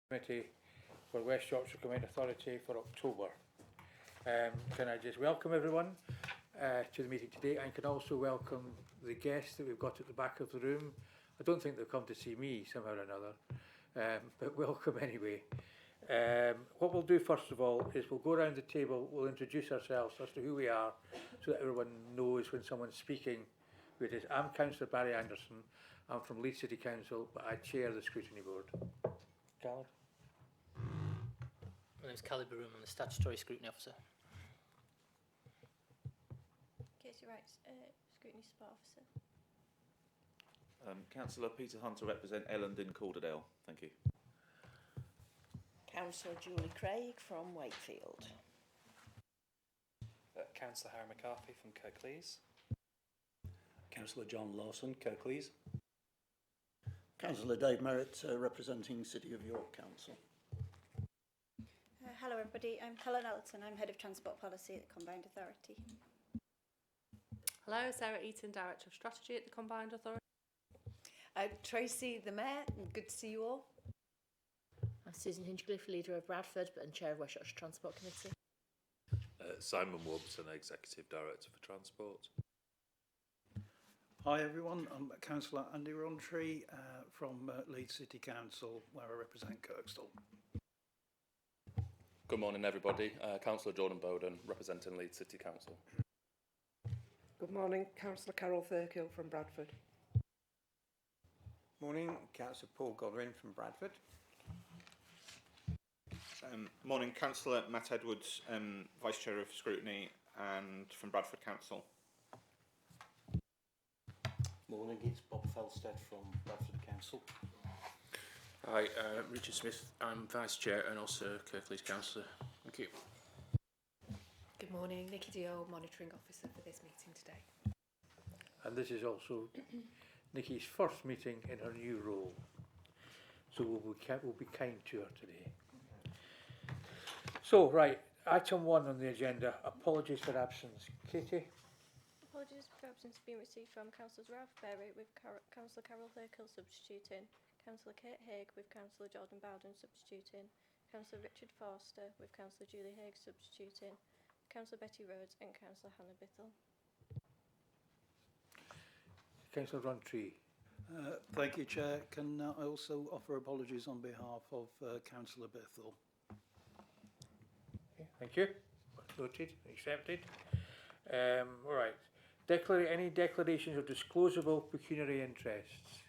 Committee for West Yorkshire Combined Authority for October. Can I just welcome everyone to the meeting today, and can also welcome the guests that we've got at the back of the room. I don't think they've come to see me somehow or another, but welcome anyway. What we'll do first of all is we'll go around the table, we'll introduce ourselves as to who we are so that everyone knows when someone's speaking who it is. I'm Councillor Barry Anderson. I'm from Leeds City Council, but I chair the Scrutiny Board. Caleb? My name is Caleb Baroom. I'm the Statutory Scrutiny Officer. Katie Wright, Scrutiny Support Officer. Councillor Peter Hunter, represent Ellendon Calderdale. Thank you. Councillor Julie Craig from Wakefield. Councillor Harry McCarthy from Kirklees. Councillor John Lawson, Kirklees. Councillor Dave Merritt, representing City of York Council. Hello everybody, I'm Helen Elton, I'm Head of Transport Policy at the Combined Authority. Hello, Sarah Eaton, Director of Strategy at the Combined Authority. Tracy, the Mayor, good to see you all. I'm Susan Hinchcliffe, Leader of Bradford and Chair of West Yorkshire Transport Committee. Simon Warburton, Executive Director for Transport. Hi everyone, I'm Councillor Andy Rowntree from Leeds City Council, where I represent Kirkstall. Good morning everybody, Councillor Jordan Bowden, representing Leeds City Council. Good morning, Councillor Carol Thurkill from Bradford. Morning, Councillor Paul Godwin from Bradford. Morning, Councillor Matt Edwards, Vice Chair of Scrutiny and from Bradford Council. Morning, it's Bob Felstead from Bradford Council. Hi, Richard Smith, I'm Vice Chair and also Kirklees Councillor. Thank you. Good morning, Nikki Dio, Monitoring Officer for this meeting today. And this is also Nikki's first meeting in her new role, so we'll be kind to her today. So, right, item 1 on the agenda, apologies for absence. Katie? Apologies for absence being received from Councillors Ralph Berry with Councillor Carol Thurkill substituting, Councillor Kate Haig with Councillor Jordan Bowden substituting, Councillor Richard Forster with Councillor Julie Haig substituting, Councillor Betty Rhodes and Councillor Hannah Bittle. Councillor Rowntree. Thank you, Chair. Can I also offer apologies on behalf of Councillor Bithell? Okay, thank you. Noted, accepted. All right. Any declarations of disclosable pecuniary interests?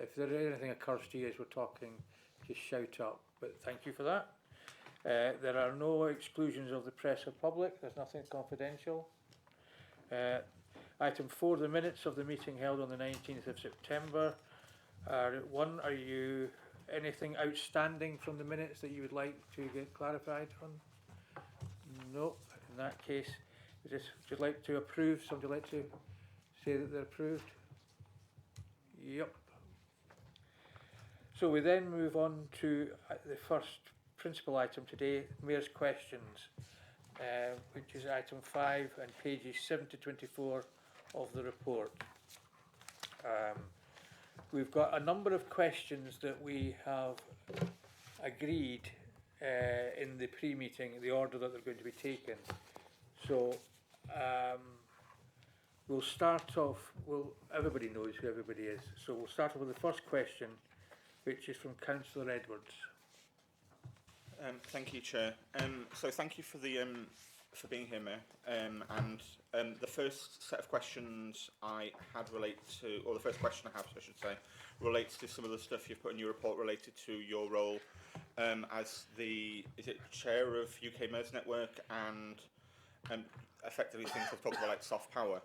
If there is anything occurs to you as we're talking, just shout up. But thank you for that. There are no exclusions of the press or public. There's nothing confidential. Item 4, the minutes of the meeting held on the 19th of September. Are you anything outstanding from the minutes that you would like to get clarified on? No. In that case, would you like to approve? Somebody like to say that they're approved? Yep. So we then move on to the first principal item today, Mayor's Questions, which is item 5 and pages 7 to 24 of the report. We've got a number of questions that we have agreed in the pre-meeting, the order that they're going to be taken. So we'll start off, everybody knows who everybody is, so we'll start off with the first question, which is from Councillor Edwards. Thank you, Chair. So thank you for being here, Mayor. And the first set of questions I had relate to, or the first question I have, I should say, relates to some of the stuff you've put in your report related to your role as the chair of UK MERS Network and effectively things we've talked about like soft power.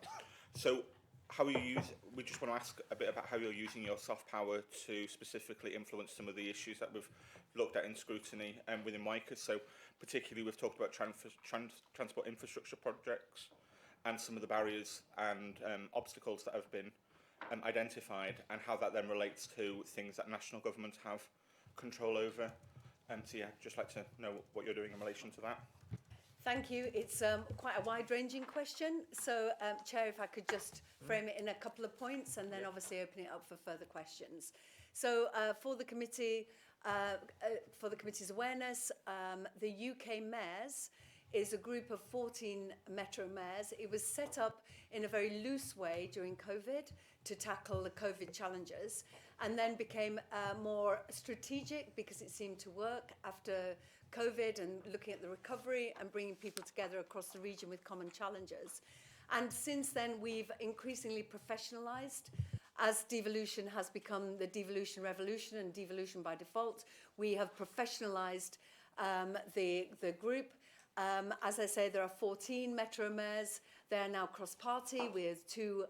So how are you we just want to ask a bit about how you're using your soft power to specifically influence some of the issues that we've looked at in scrutiny within WICA. So particularly we've talked about transport infrastructure projects and some of the barriers and obstacles that have been identified, and how that then relates to things that national governments have control over. So yeah, I'd just like to know what you're doing in relation to that. Thank you. It's quite a wide-ranging question. So, Chair, if I could just frame it in a couple of points and then obviously open it up for further questions. So for the committee's awareness, the UK Mayors is a group of 14 metro mayors. It was set up in a very loose way during COVID to tackle the COVID challenges, and then became more strategic because it seemed to work after COVID and looking at the recovery and bringing people together across the region with common challenges. And since then, we've increasingly professionalised. As devolution has become the devolution revolution and devolution by default, we have professionalised the group. As I say, there are 14 metro mayors. They are now cross-party with 2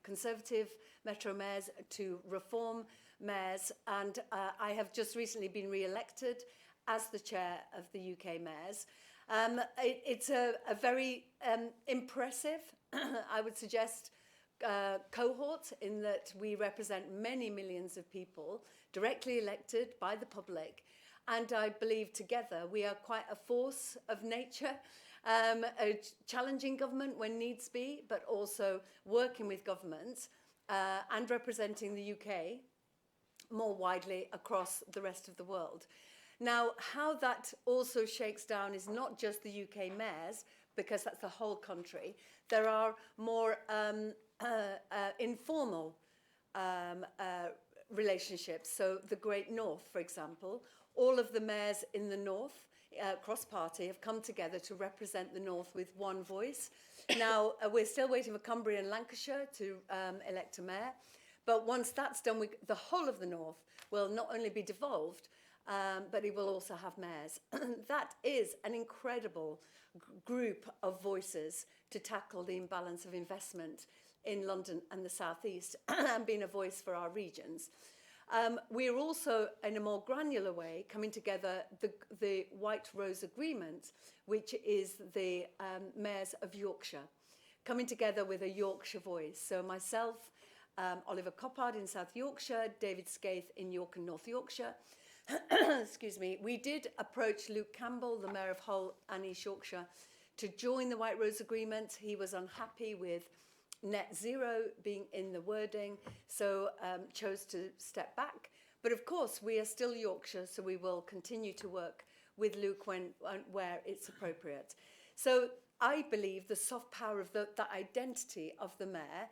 Conservative metro mayors, 2 Reform mayors, and I have just recently been re-elected as the chair of the UK mayors. It's a very impressive, I would suggest, cohort in that we represent many millions of people directly elected by the public, and I believe together we are quite a force of nature, a challenging government when needs be, but also working with governments and representing the UK more widely across the rest of the world. Now, how that also shakes down is not just the UK mayors, because that's the whole country. There are more informal relationships. So the Great North, for example, all of the mayors in the North, cross-party, have come together to represent the North with one voice. Now, we're still waiting for Cumbria and Lancashire to elect a mayor. But once that's done, the whole of the North will not only be devolved, but it will also have mayors. That is an incredible group of voices to tackle the imbalance of investment in London and the South East and being a voice for our regions. We're also, in a more granular way, coming together the White Rose Agreement, which is the mayors of Yorkshire, coming together with a Yorkshire voice. So myself, Oliver Coppard in South Yorkshire, David Skaith in York and North Yorkshire. Excuse me. We did approach Luke Campbell, the Mayor of Hull and East Yorkshire, to join the White Rose Agreement. He was unhappy with net zero being in the wording, so chose to step back. But of course, we are still Yorkshire, so we will continue to work with Luke where it's appropriate. So I believe the soft power of the identity of the mayor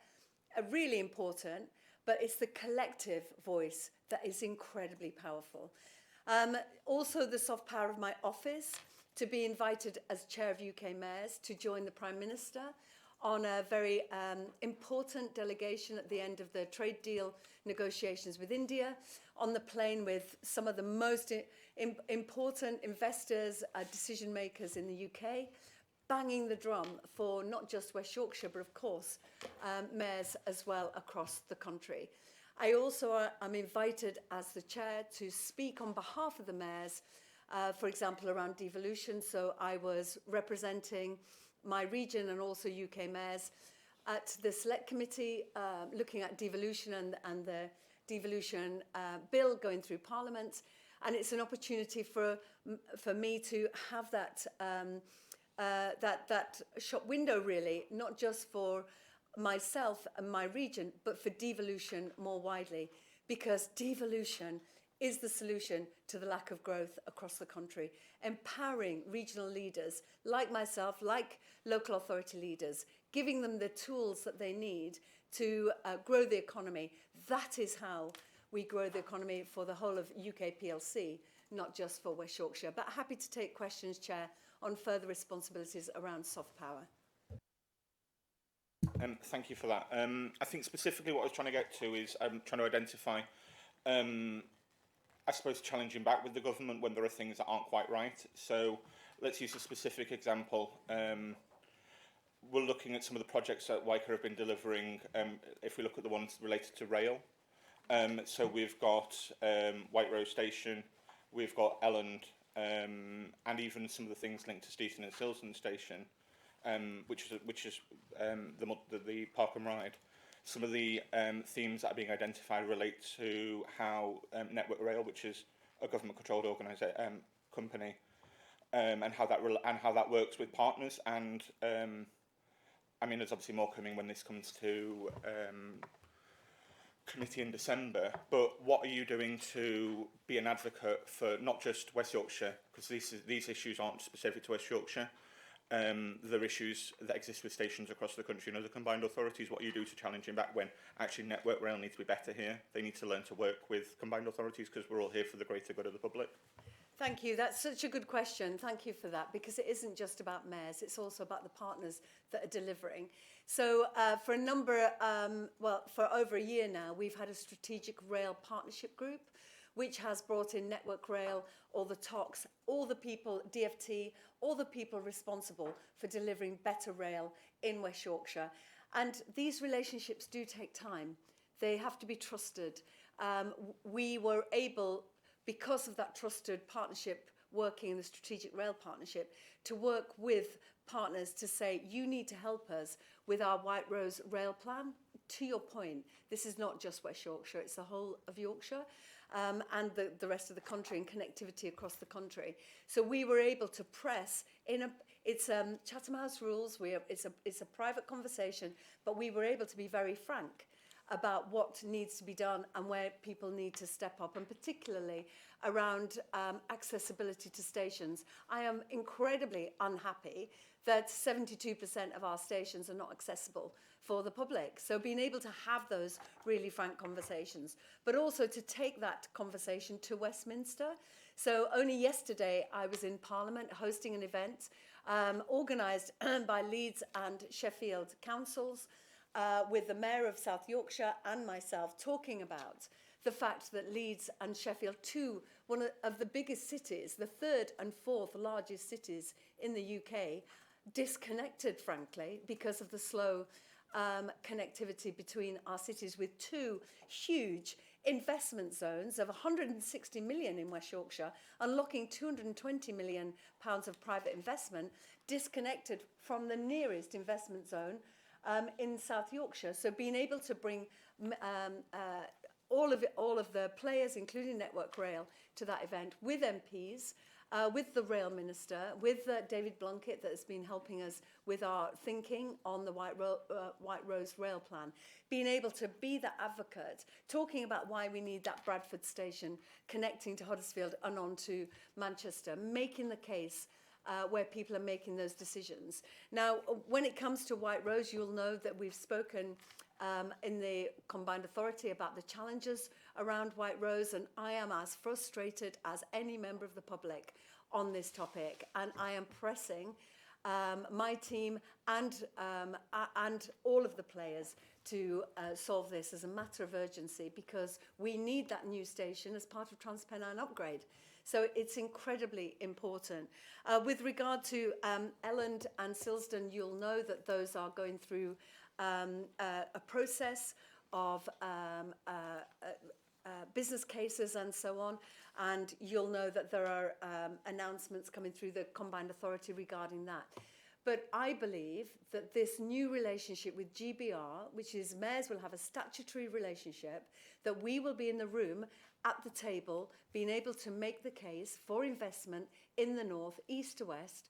are really important, but it's the collective voice that is incredibly powerful. Also, the soft power of my office to be invited as chair of UK Mayors to join the Prime Minister on a very important delegation at the end of the trade deal negotiations with India, on the plane with some of the most important investors, decision makers in the UK, banging the drum for not just West Yorkshire, but of course, mayors as well across the country. I also am invited as the chair to speak on behalf of the mayors, for example, around devolution. So I was representing my region and also UK mayors at the Select Committee, looking at devolution and the devolution bill going through Parliament. And it's an opportunity for me to have that shop window, really, not just for myself and my region, but for devolution more widely, because devolution is the solution to the lack of growth across the country. Empowering regional leaders like myself, like local authority leaders, giving them the tools that they need to grow the economy. That is how we grow the economy for the whole of UK PLC, not just for West Yorkshire. But happy to take questions, Chair, on further responsibilities around soft power. Thank you for that. I think specifically what I was trying to get to is trying to identify, I suppose, challenging back with the government when there are things that aren't quite right. So let's use a specific example. We're looking at some of the projects that Wyker have been delivering, if we look at the ones related to rail. So we've got White Rose Station, we've got Elland, and even some of the things linked to Steeton and Silsden Station, which is the Park and Ride. Some of the themes that are being identified relate to how Network Rail, which is a government-controlled company, and how that works with partners. And I mean, there's obviously more coming when this comes to committee in December, but what are you doing to be an advocate for not just West Yorkshire, because these issues aren't specific to West Yorkshire, there are issues that exist with stations across the country, and as a combined authorities, what you do to challenge him back when actually Network Rail needs to be better here. They need to learn to work with combined authorities because we're all here for the greater good of the public. Thank you. That's such a good question. Thank you for that, because it isn't just about mayors, it's also about the partners that are delivering. So for for over a year now, we've had a strategic rail partnership group, which has brought in Network Rail, all the TOCs, all the people, DFT, all the people responsible for delivering better rail in West Yorkshire. And these relationships do take time. They have to be trusted. We were able, because of that trusted partnership working in the strategic rail partnership, to work with partners to say, you need to help us with our White Rose rail plan. To your point, this is not just West Yorkshire, it's the whole of Yorkshire and the rest of the country, and connectivity across the country. So we were able to press in it's Chatham House rules, it's a private conversation, but we were able to be very frank about what needs to be done and where people need to step up, and particularly around accessibility to stations. I am incredibly unhappy that 72% of our stations are not accessible for the public. So being able to have those really frank conversations, but also to take that conversation to Westminster. So only yesterday I was in Parliament hosting an event organised by Leeds and Sheffield councils, with the Mayor of South Yorkshire and myself, talking about the fact that Leeds and Sheffield, one of the biggest cities, the third and fourth largest cities in the UK, disconnected, frankly, because of the slow connectivity between our cities, with two huge investment zones of 160 million in West Yorkshire, unlocking 220 million pounds of private investment, disconnected from the nearest investment zone in South Yorkshire. So being able to bring all of the players, including Network Rail, to that event with MPs, with the Rail Minister, with David Blunkett, that has been helping us with our thinking on the White Rose Rail Plan, being able to be the advocate, talking about why we need that Bradford station connecting to Huddersfield and on to Manchester, making the case where people are making those decisions. Now, when it comes to White Rose, you'll know that we've spoken in the Combined Authority about the challenges around White Rose, and I am as frustrated as any member of the public on this topic, and I am pressing my team and all of the players to solve this as a matter of urgency, because we need that new station as part of TransPennine upgrade. So it's incredibly important. With regard to Elland and Silsden, you'll know that those are going through a process of business cases and so on, and you'll know that there are announcements coming through the Combined Authority regarding that. But I believe that this new relationship with GBR, which is mayors will have a statutory relationship, that we will be in the room at the table, being able to make the case for investment in the north, east to west,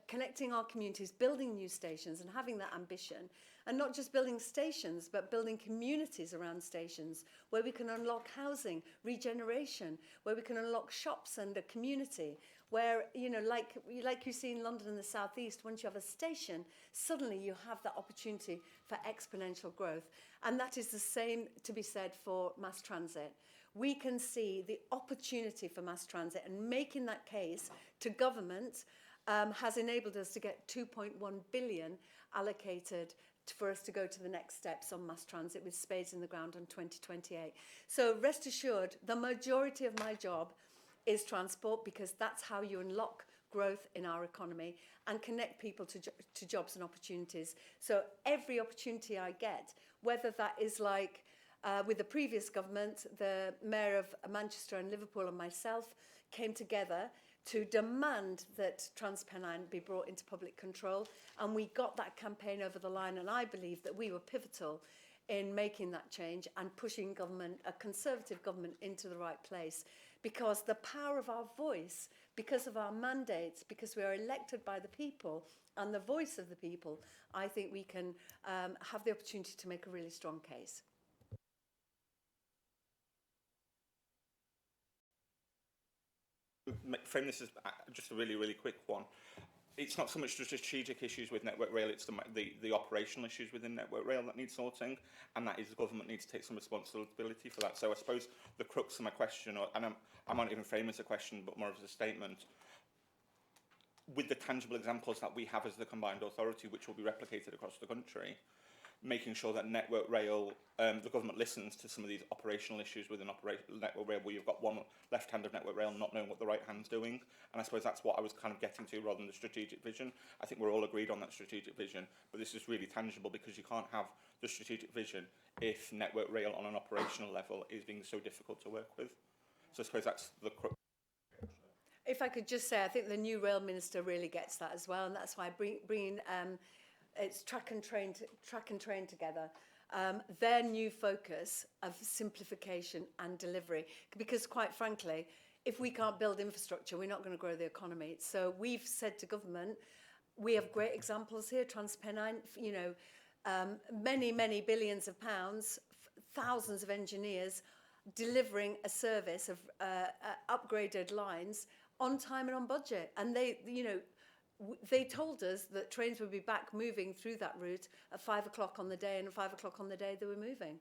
connecting our communities, building new stations and having that ambition. And not just building stations, but building communities around stations where we can unlock housing, regeneration, where we can unlock shops and a community, where, you know, like you see in London and the South East, once you have a station, suddenly you have that opportunity for exponential growth. And that is the same to be said for mass transit. We can see the opportunity for mass transit, and making that case to government has enabled us to get 2.1 billion allocated for us to go to the next steps on mass transit, with spades in the ground on 2028. So rest assured, the majority of my job is transport, because that's how you unlock growth in our economy and connect people to jobs and opportunities. So every opportunity I get, whether that is like with the previous government, the Mayor of Manchester and Liverpool and myself came together to demand that TransPennine be brought into public control, and we got that campaign over the line, and I believe that we were pivotal in making that change and pushing government, a Conservative government, into the right place, because the power of our voice, because of our mandates, because we are elected by the people and the voice of the people, I think we can have the opportunity to make a really strong case. frame this as just a really, really quick one. It's not so much the strategic issues with Network Rail, it's the operational issues within Network Rail that need sorting, and that is the government needs to take some responsibility for that. So I suppose the crux of my question, and I might even frame it as a question, but more as a statement, with the tangible examples that we have as the combined authority, which will be replicated across the country, making sure that Network Rail, the government listens to some of these operational issues within Network Rail, where you've got one left hand of Network Rail not knowing what the right hand's doing. And I suppose that's what I was kind of getting to rather than the strategic vision. I think we're all agreed on that strategic vision, but this is really tangible because you can't have the strategic vision if Network Rail on an operational level is being so difficult to work with. So I suppose that's the crux. If I could just say, I think the new rail minister really gets that as well, and that's why bringing it's track and train together. Their new focus of simplification and delivery, because quite frankly, if we can't build infrastructure, we're not going to grow the economy. So we've said to government, we have great examples here, TransPennine, you know, many billions of pounds, thousands of engineers delivering a service of upgraded lines on time and on budget. And they, you know, they told us that trains would be back moving through that route at 5 o'clock on the day, and at 5 o'clock on the day they were moving.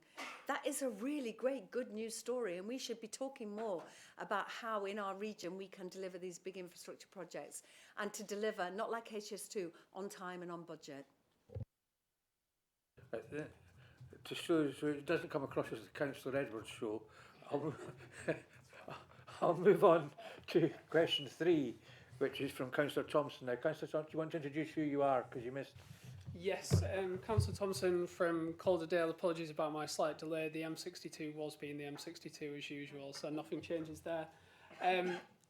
That is a really great, good news story, and we should be talking more about how in our region we can deliver these big infrastructure projects and to deliver, not like HS2, on time and on budget. To show so it doesn't come across as the Councillor Edwards show, I'll move on to question 3, which is from Councillor Thompson. Now, Councillor Thompson, do you want to introduce who you are, because you missed? Yes, Councillor Thompson from Calderdale. Apologies about my slight delay. The M62 was being the M62 as usual, so nothing changes there.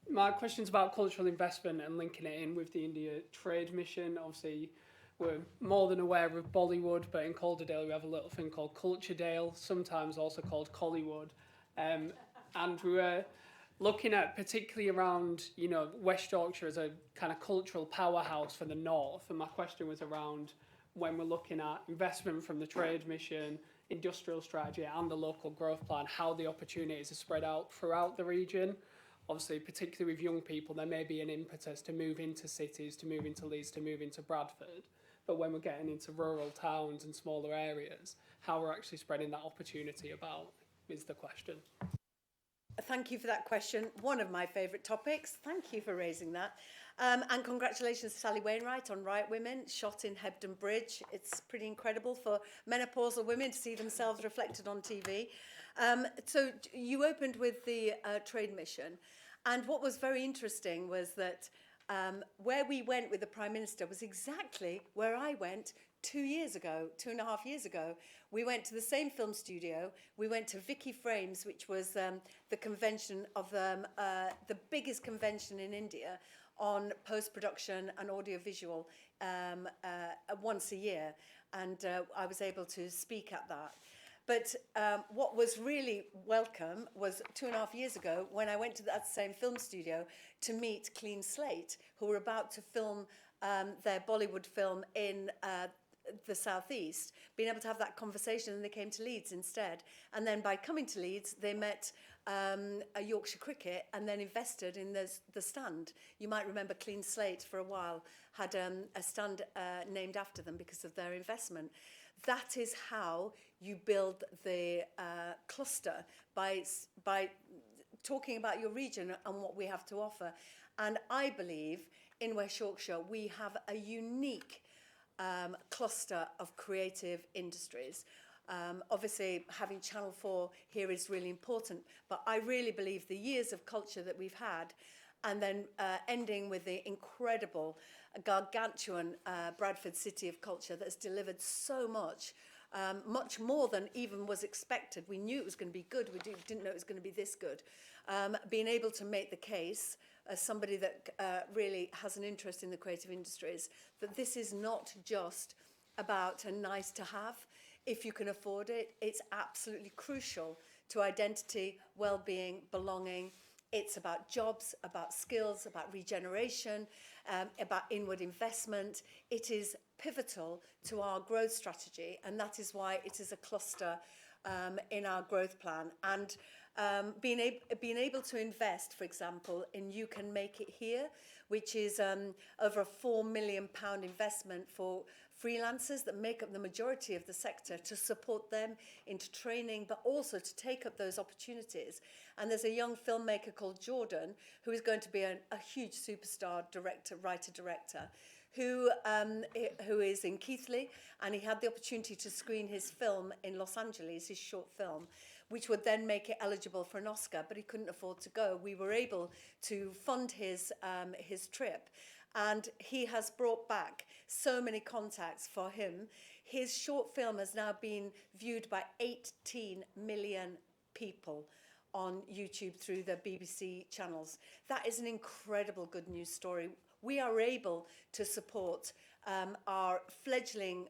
My question's about cultural investment and linking it in with the India trade mission. Obviously, we're more than aware of Bollywood, but in Calderdale we have a little thing called Culturedale, sometimes also called Collywood. And we were looking at particularly around, you know, West Yorkshire as a kind of cultural powerhouse for the north. And my question was around when we're looking at investment from the trade mission, industrial strategy and the local growth plan, how the opportunities are spread out throughout the region. Obviously, particularly with young people, there may be an impetus to move into cities, to move into Leeds, to move into Bradford. But when we're getting into rural towns and smaller areas, how we're actually spreading that opportunity about is the question. Thank you for that question. One of my favourite topics. Thank you for raising that. And congratulations to Sally Wainwright on Right Women, shot in Hebden Bridge. It's pretty incredible for menopausal women to see themselves reflected on TV. So you opened with the trade mission. And what was very interesting was that where we went with the Prime Minister was exactly where I went 2 years ago, 2.5 years ago. We went to the same film studio. We went to Vicky Frames, which was the convention of the biggest convention in India on post-production and audiovisual once a year. And I was able to speak at that. But what was really welcome was 2.5 years ago when I went to that same film studio to meet Clean Slate, who were about to film their Bollywood film in the southeast, being able to have that conversation, and they came to Leeds instead. And then by coming to Leeds, they met a Yorkshire Cricket and then invested in the stand. You might remember Clean Slate for a while had a stand named after them because of their investment. That is how you build the cluster, by talking about your region and what we have to offer. And I believe in West Yorkshire we have a unique cluster of creative industries. Obviously, having Channel 4 here is really important, but I really believe the years of culture that we've had, and then ending with the incredible, gargantuan Bradford City of Culture that's delivered so much, much more than even was expected. We knew it was going to be good. We didn't know it was going to be this good. Being able to make the case as somebody that really has an interest in the creative industries, that this is not just about a nice to have. If you can afford it, it's absolutely crucial to identity, well-being, belonging. It's about jobs, about skills, about regeneration, about inward investment. It is pivotal to our growth strategy, and that is why it is a cluster in our growth plan. And being able to invest, for example, in You Can Make It Here, which is over a £4 million investment for freelancers that make up the majority of the sector, to support them into training, but also to take up those opportunities. And there's a young filmmaker called Jordan, who is going to be a huge superstar writer-director, who is in Keighley, and he had the opportunity to screen his film in Los Angeles, his short film, which would then make it eligible for an Oscar, but he couldn't afford to go. We were able to fund his trip, and he has brought back so many contacts for him. His short film has now been viewed by 18 million people on YouTube through the BBC channels. That is an incredible good news story. We are able to support our fledgling,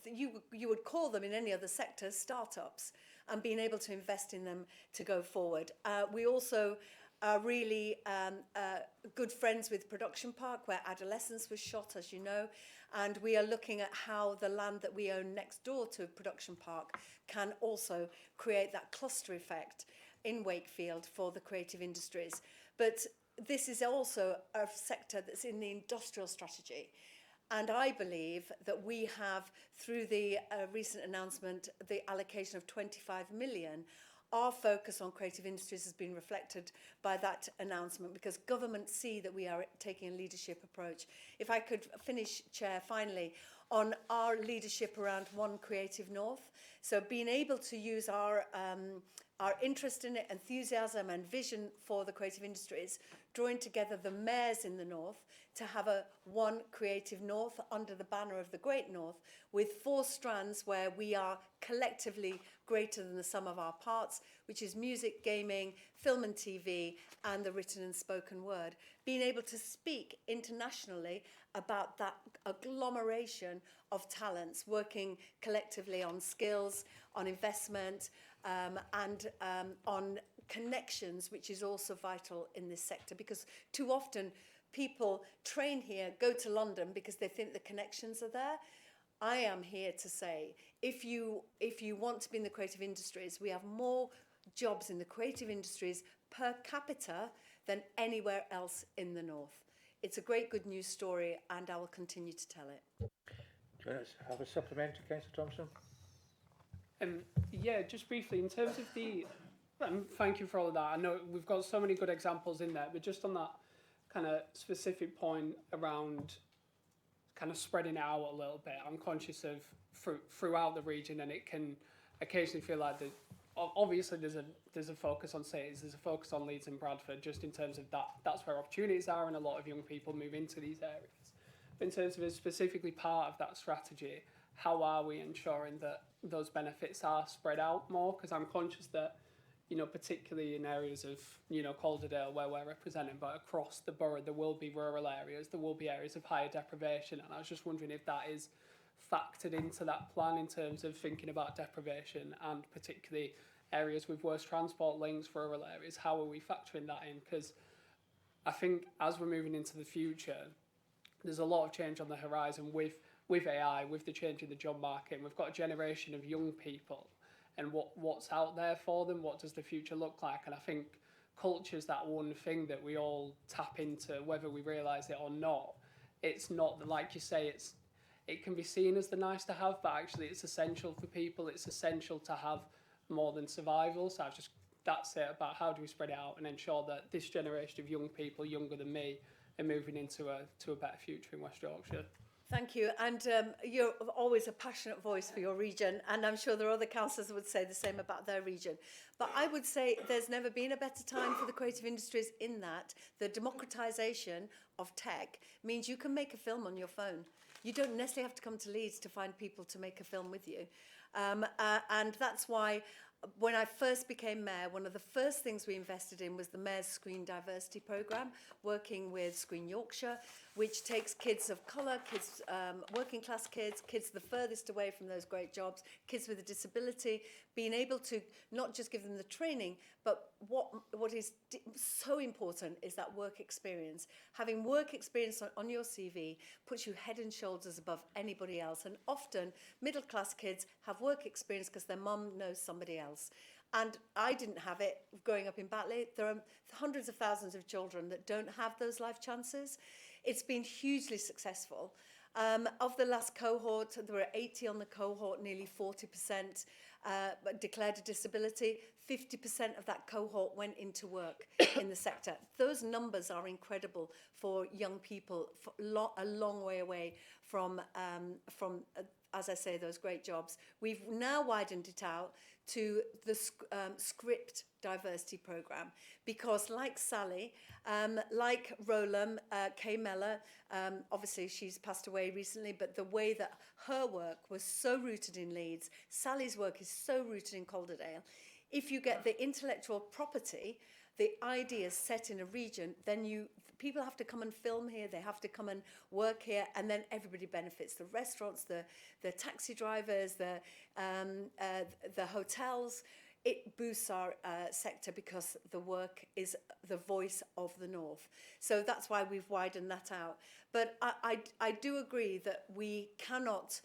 you would call them in any other sector, startups, and being able to invest in them to go forward. We also are really good friends with Production Park, where Adolescence was shot, as you know, and we are looking at how the land that we own next door to Production Park can also create that cluster effect in Wakefield for the creative industries. But this is also a sector that's in the industrial strategy. And I believe that we have, through the recent announcement, the allocation of 25 million, our focus on creative industries has been reflected by that announcement, because governments see that we are taking a leadership approach. If I could finish, Chair, finally, on our leadership around One Creative North. So being able to use our interest in it, enthusiasm and vision for the creative industries, drawing together the mayors in the north to have a One Creative North under the banner of the Great North, with 4 strands where we are collectively greater than the sum of our parts, which is music, gaming, film and TV, and the written and spoken word. Being able to speak internationally about that agglomeration of talents, working collectively on skills, on investment, and on connections, which is also vital in this sector, because too often people train here, go to London because they think the connections are there. I am here to say, if you want to be in the creative industries, we have more jobs in the creative industries per capita than anywhere else in the north. It's a great good news story, and I will continue to tell it. Do you want to have a supplementary, Councillor Thompson? Yeah, just briefly, in terms of the... thank you for all of that. I know we've got so many good examples in there, but just on that kind of specific point around kind of spreading it out a little bit, I'm conscious of throughout the region, and it can occasionally feel like obviously there's a focus on cities, there's a focus on Leeds and Bradford, just in terms of that's where opportunities are, and a lot of young people move into these areas. But in terms of specifically part of that strategy, how are we ensuring that those benefits are spread out more? Because I'm conscious that, you know, particularly in areas of, you know, Calderdale where we're representing, but across the borough there will be rural areas, there will be areas of higher deprivation, and I was just wondering if that is factored into that plan in terms of thinking about deprivation, and particularly areas with worse transport links, rural areas. How are we factoring that in? Because I think as we're moving into the future, there's a lot of change on the horizon with AI, with the change in the job market, and we've got a generation of young people, and what's out there for them, what does the future look like? And I think culture's that one thing that we all tap into, whether we realise it or not. It's not, like you say, it can be seen as the nice to have, but actually it's essential for people. It's essential to have more than survival. So that's it about how do we spread it out and ensure that this generation of young people, younger than me, are moving into a better future in West Yorkshire. Thank you, and you're always a passionate voice for your region, and I'm sure there are other councillors who would say the same about their region. But I would say there's never been a better time for the creative industries, in that the democratisation of tech means you can make a film on your phone. You don't necessarily have to come to Leeds to find people to make a film with you. And that's why when I first became mayor, one of the first things we invested in was the Mayor's Screen Diversity Programme, working with Screen Yorkshire, which takes kids of colour, kids, working class kids, kids the furthest away from those great jobs, kids with a disability, being able to not just give them the training, but what is so important is that work experience. Having work experience on your CV puts you head and shoulders above anybody else. And often middle class kids have work experience because their mum knows somebody else. And I didn't have it growing up in Batley. There are hundreds of thousands of children that don't have those life chances. It's been hugely successful. Of the last cohort, there were 80 on the cohort, nearly 40% declared a disability. 50% of that cohort went into work in the sector. Those numbers are incredible for young people, for a long way away from as I say, those great jobs. We've now widened it out to the Script Diversity Programme because like Sally, like Rolam, Kay Mellor, obviously she's passed away recently, but the way that her work was so rooted in Leeds, Sally's work is so rooted in Calderdale. If you get the intellectual property, the ideas set in a region, then people have to come and film here, they have to come and work here, and then everybody benefits. The restaurants, the taxi drivers, the hotels. It boosts our sector because the work is the voice of the North. So that's why we've widened that out. But I do agree that we cannot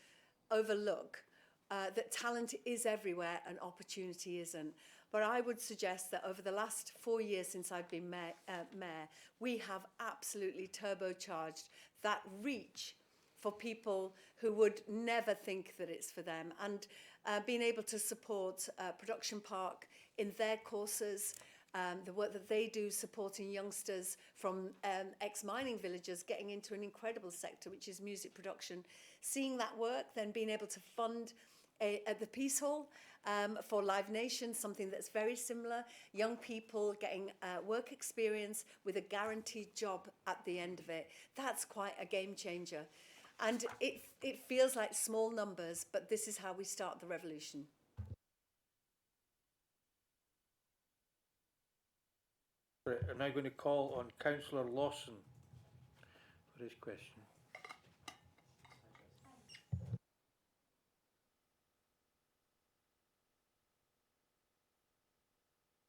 overlook that talent is everywhere and opportunity isn't. But I would suggest that over the last 4 years since I've been mayor, we have absolutely turbocharged that reach for people who would never think that it's for them. And being able to support Production Park in their courses, the work that they do supporting youngsters from ex-mining villages getting into an incredible sector, which is music production. Seeing that work, then being able to fund at the Peace Hall for Live Nation, something that's very similar. Young people getting work experience with a guaranteed job at the end of it. That's quite a game changer. And it feels like small numbers, but this is how we start the revolution. Right, I'm now going to call on Councillor Lawson for his question.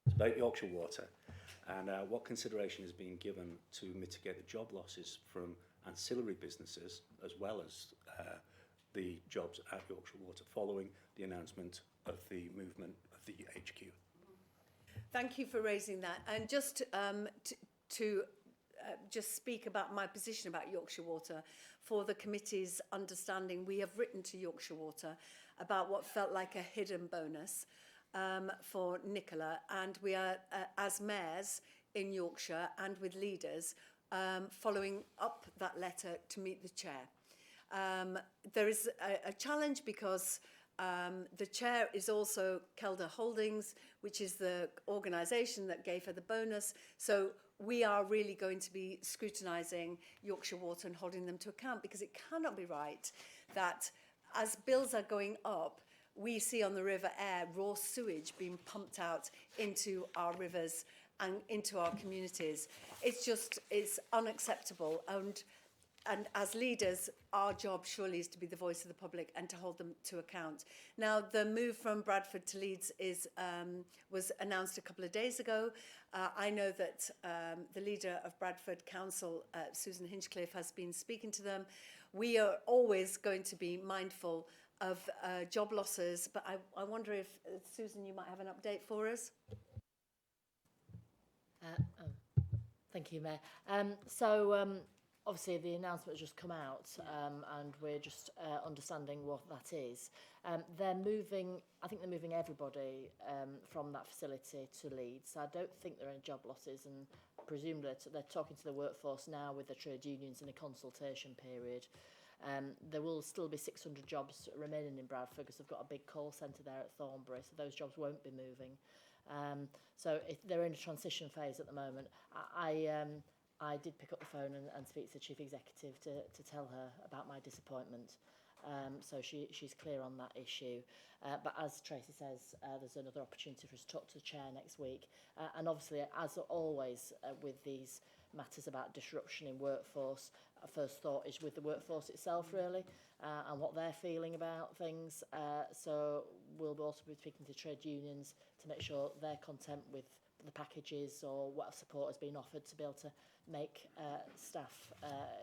It's about Yorkshire Water and what consideration is being given to mitigate the job losses from ancillary businesses as well as the jobs at Yorkshire Water following the announcement of the movement of the HQ. Thank you for raising that. And just to just speak about my position about Yorkshire Water, for the committee's understanding, we have written to Yorkshire Water about what felt like a hidden bonus for Nicola, and we are, as mayors in Yorkshire and with leaders, following up that letter to meet the chair. There is a challenge because the chair is also Kelder Holdings, which is the organisation that gave her the bonus. So we are really going to be scrutinising Yorkshire Water and holding them to account, because it cannot be right that as bills are going up, we see on the River Aire raw sewage being pumped out into our rivers and into our communities. It's unacceptable. And as leaders, our job surely is to be the voice of the public and to hold them to account. Now, the move from Bradford to Leeds was announced a couple of days ago. I know that the leader of Bradford Council, Susan Hinchcliffe, has been speaking to them. We are always going to be mindful of job losses, but I wonder if, Susan, you might have an update for us? Thank you, Mayor. Obviously, the announcement has just come out, and we're just understanding what that is. They're moving, I think they're moving everybody from that facility to Leeds. So I don't think there are any job losses, and presumably they're talking to the workforce now with the trade unions in a consultation period. There will still be 600 jobs remaining in Bradford because they've got a big call centre there at Thornbury, so those jobs won't be moving. They're in a transition phase at the moment. I did pick up the phone and speak to the Chief Executive to tell her about my disappointment. So she's clear on that issue. But as Tracy says, there's another opportunity for us to talk to the Chair next week. And obviously, as always with these matters about disruption in workforce, our first thought is with the workforce itself, really, and what they're feeling about things. So we'll also be speaking to trade unions to make sure they're content with the packages or what support has been offered to be able to make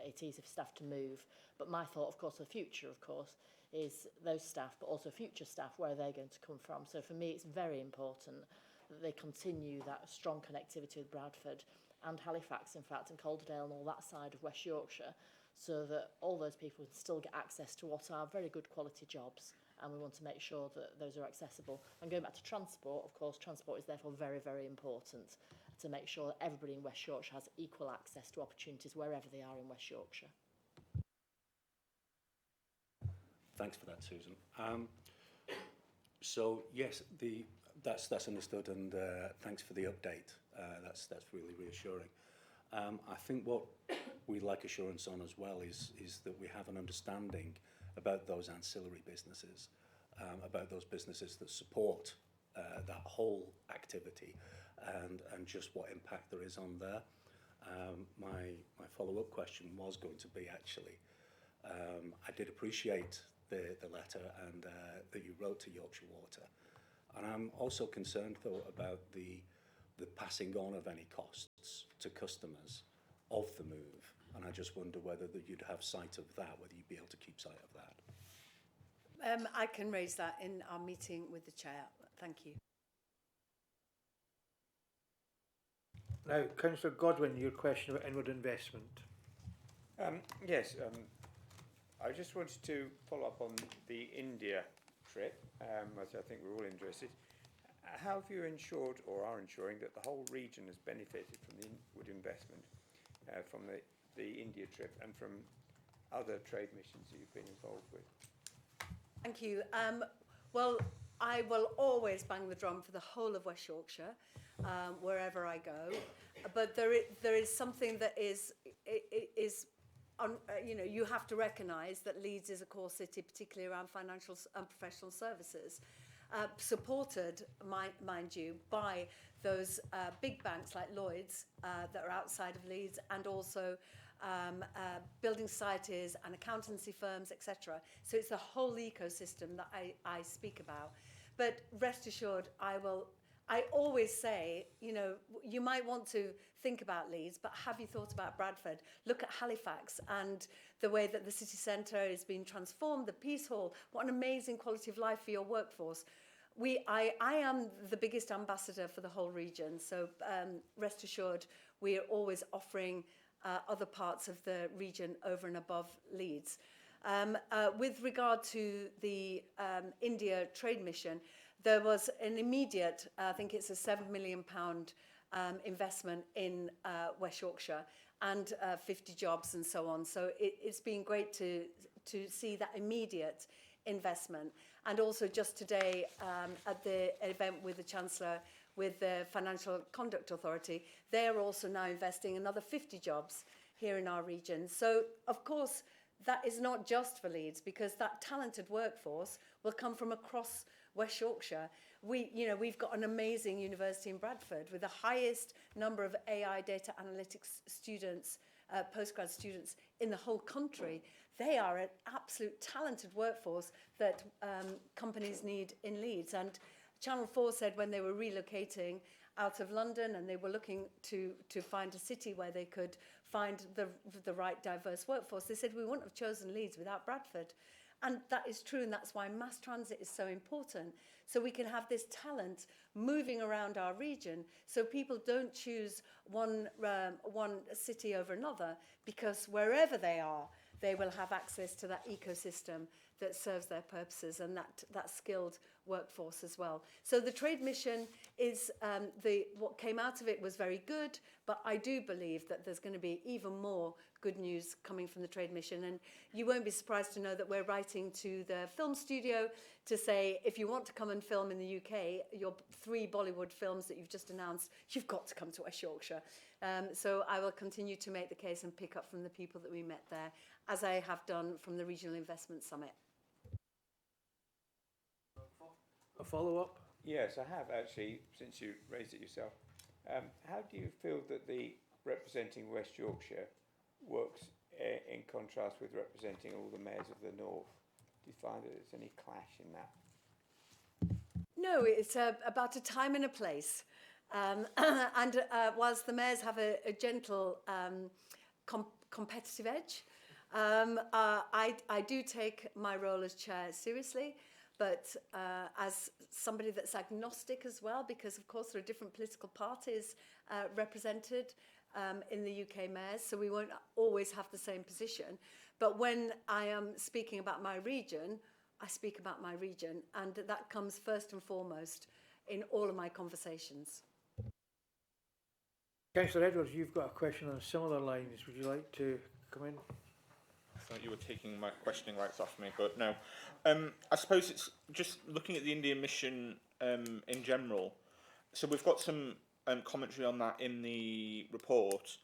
it easy for staff to move. But my thought, of course, for the future, of course, is those staff, but also future staff, where they're going to come from. So for me, it's very important that they continue that strong connectivity with Bradford and Halifax, in fact, and Calderdale and all that side of West Yorkshire, so that all those people can still get access to what are very good quality jobs. And we want to make sure that those are accessible. And going back to transport, of course, transport is therefore very, very important to make sure that everybody in West Yorkshire has equal access to opportunities wherever they are in West Yorkshire. Thanks for that, Susan. So yes, that's understood, and thanks for the update. That's really reassuring. I think what we'd like assurance on as well is that we have an understanding about those ancillary businesses, about those businesses that support that whole activity, and just what impact there is on there. My follow-up question was going to be actually, I did appreciate the letter and that you wrote to Yorkshire Water, and I'm also concerned though about the passing on of any costs to customers of the move, and I just wonder whether that you'd have sight of that, whether you'd be able to keep sight of that. I can raise that in our meeting with the chair. Thank you. Now, Councillor Godwin, your question about inward investment. Yes, I just wanted to follow up on the India trip, as I think we're all interested. How have you ensured or are ensuring that the whole region has benefited from the inward investment from the India trip and from other trade missions that you've been involved with? Thank you. Well, I will always bang the drum for the whole of West Yorkshire, wherever I go. But there is something that is you have to recognise that Leeds is a core city, particularly around financial and professional services, supported, mind you, by those big banks like Lloyd's that are outside of Leeds, and also building societies and accountancy firms, etc. So it's the whole ecosystem that I speak about. But rest assured, I always say, you might want to think about Leeds, but have you thought about Bradford? Look at Halifax and the way that the city centre is being transformed, the Peace Hall. What an amazing quality of life for your workforce. I am the biggest ambassador for the whole region, so rest assured we are always offering other parts of the region over and above Leeds. With regard to the India trade mission, there was an immediate, I think it's a £7 million investment in West Yorkshire, and 50 jobs and so on. So it's been great to see that immediate investment. And also just today at the event with the Chancellor, with the Financial Conduct Authority, they're also now investing another 50 jobs here in our region. So, of course, that is not just for Leeds, because that talented workforce will come from across West Yorkshire. We've got an amazing university in Bradford with the highest number of AI data analytics students, postgrad students in the whole country. They are an absolute talented workforce that companies need in Leeds. And Channel 4 said when they were relocating out of London and they were looking to find a city where they could find the right diverse workforce, they said we wouldn't have chosen Leeds without Bradford. And that is true, and that's why mass transit is so important. So we can have this talent moving around our region, so people don't choose one city over another, because wherever they are, they will have access to that ecosystem that serves their purposes, and that skilled workforce as well. So the trade mission is, what came out of it was very good, but I do believe that there's going to be even more good news coming from the trade mission. And you won't be surprised to know that we're writing to the film studio to say, if you want to come and film in the UK, your 3 Bollywood films that you've just announced, you've got to come to West Yorkshire. So I will continue to make the case and pick up from the people that we met there, as I have done from the Regional Investment Summit. A follow-up? Yes, I have actually, since you raised it yourself. How do you feel that the representing West Yorkshire works in contrast with representing all the mayors of the north? Do you find that there's any clash in that? No, it's about a time and a place. And whilst the mayors have a gentle competitive edge, I do take my role as chair seriously, but as somebody that's agnostic as well, because of course there are different political parties represented in the UK mayors, so we won't always have the same position. But when I am speaking about my region, I speak about my region, and that comes first and foremost in all of my conversations. Councillor Edwards, you've got a question on similar lines. Would you like to come in? I thought you were taking my questioning rights off me, but no. I suppose it's just looking at the Indian mission in general. So we've got some commentary on that in the report.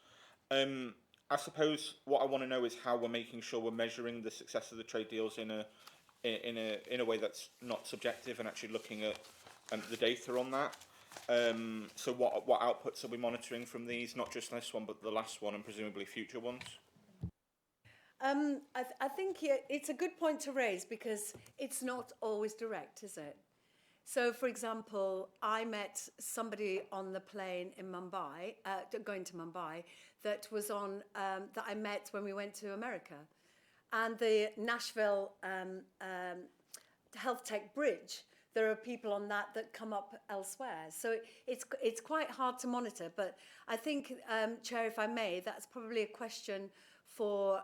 I suppose what I want to know is how we're making sure we're measuring the success of the trade deals in a way that's not subjective and actually looking at the data on that. So what outputs are we monitoring from these? Not just this one, but the last one and presumably future ones. I think it's a good point to raise because it's not always direct, is it? So, for example, I met somebody on the plane in Mumbai, going to Mumbai, that was on that I met when we went to America, and the Nashville Health Tech Bridge. There are people on that come up elsewhere, so it's quite hard to monitor. But I think, Chair, if I may, that's probably a question for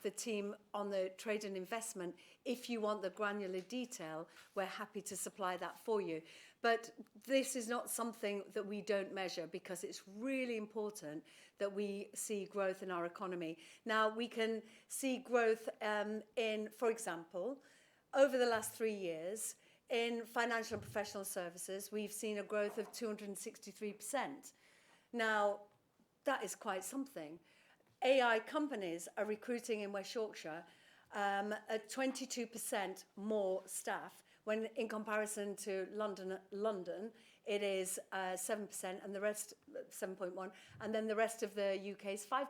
the team on the trade and investment. If you want the granular detail, we're happy to supply that for you. But this is not something that we don't measure because it's really important that we see growth in our economy. Now, we can see growth in, for example, over the last 3 years, in financial and professional services, we've seen a growth of 263%. Now, that is quite something. AI companies are recruiting in West Yorkshire at 22% more staff, when in comparison to London, it is 7%, and the rest 7.1%, and then the rest of the UK is 5%.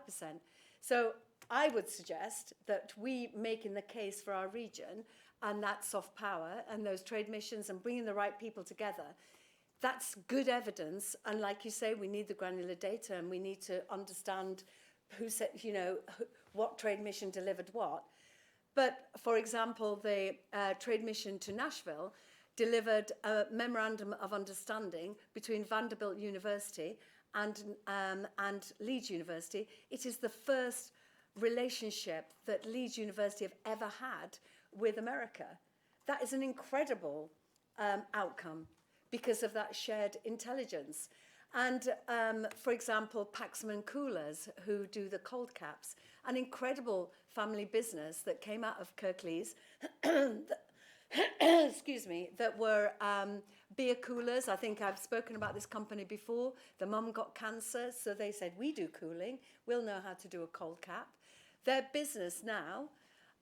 So I would suggest that we making the case for our region and that soft power and those trade missions and bringing the right people together, that's good evidence. And like you say, we need the granular data and we need to understand who said, what trade mission delivered what. But for example, the trade mission to Nashville delivered a memorandum of understanding between Vanderbilt University and Leeds University. It is the first relationship that Leeds University have ever had with America. That is an incredible outcome because of that shared intelligence. And for example, Paxman Coolers, who do the cold caps, an incredible family business that came out of Kirklees, excuse me, that were beer coolers. I think I've spoken about this company before. The mum got cancer, so they said, we do cooling, we'll know how to do a cold cap. Their business now,